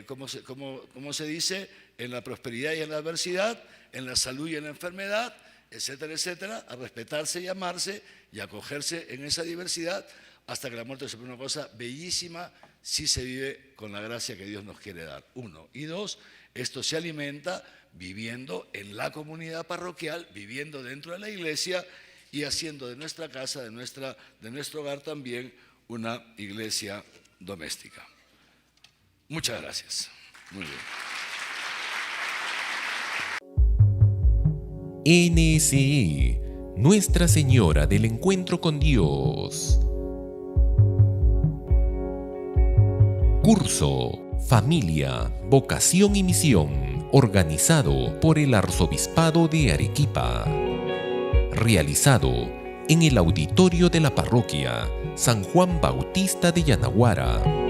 ¿cómo se dice? En la prosperidad y en la adversidad, en la salud y en la enfermedad, etcétera, etcétera, a respetarse y amarse y acogerse en esa diversidad hasta que la muerte sea una cosa bellísima si se vive con la gracia que Dios nos quiere dar. Uno. Y dos, esto se alimenta viviendo en la comunidad parroquial, viviendo dentro de la iglesia y haciendo de nuestra casa, de nuestro hogar también, una iglesia doméstica. Muchas gracias. Muy bien. NSE, Nuestra Señora del Encuentro con Dios. Curso Familia, Vocación y Misión, organizado por el Arzobispado de Arequipa. Realizado en el auditorio de la parroquia San Juan Bautista de Yanaguara.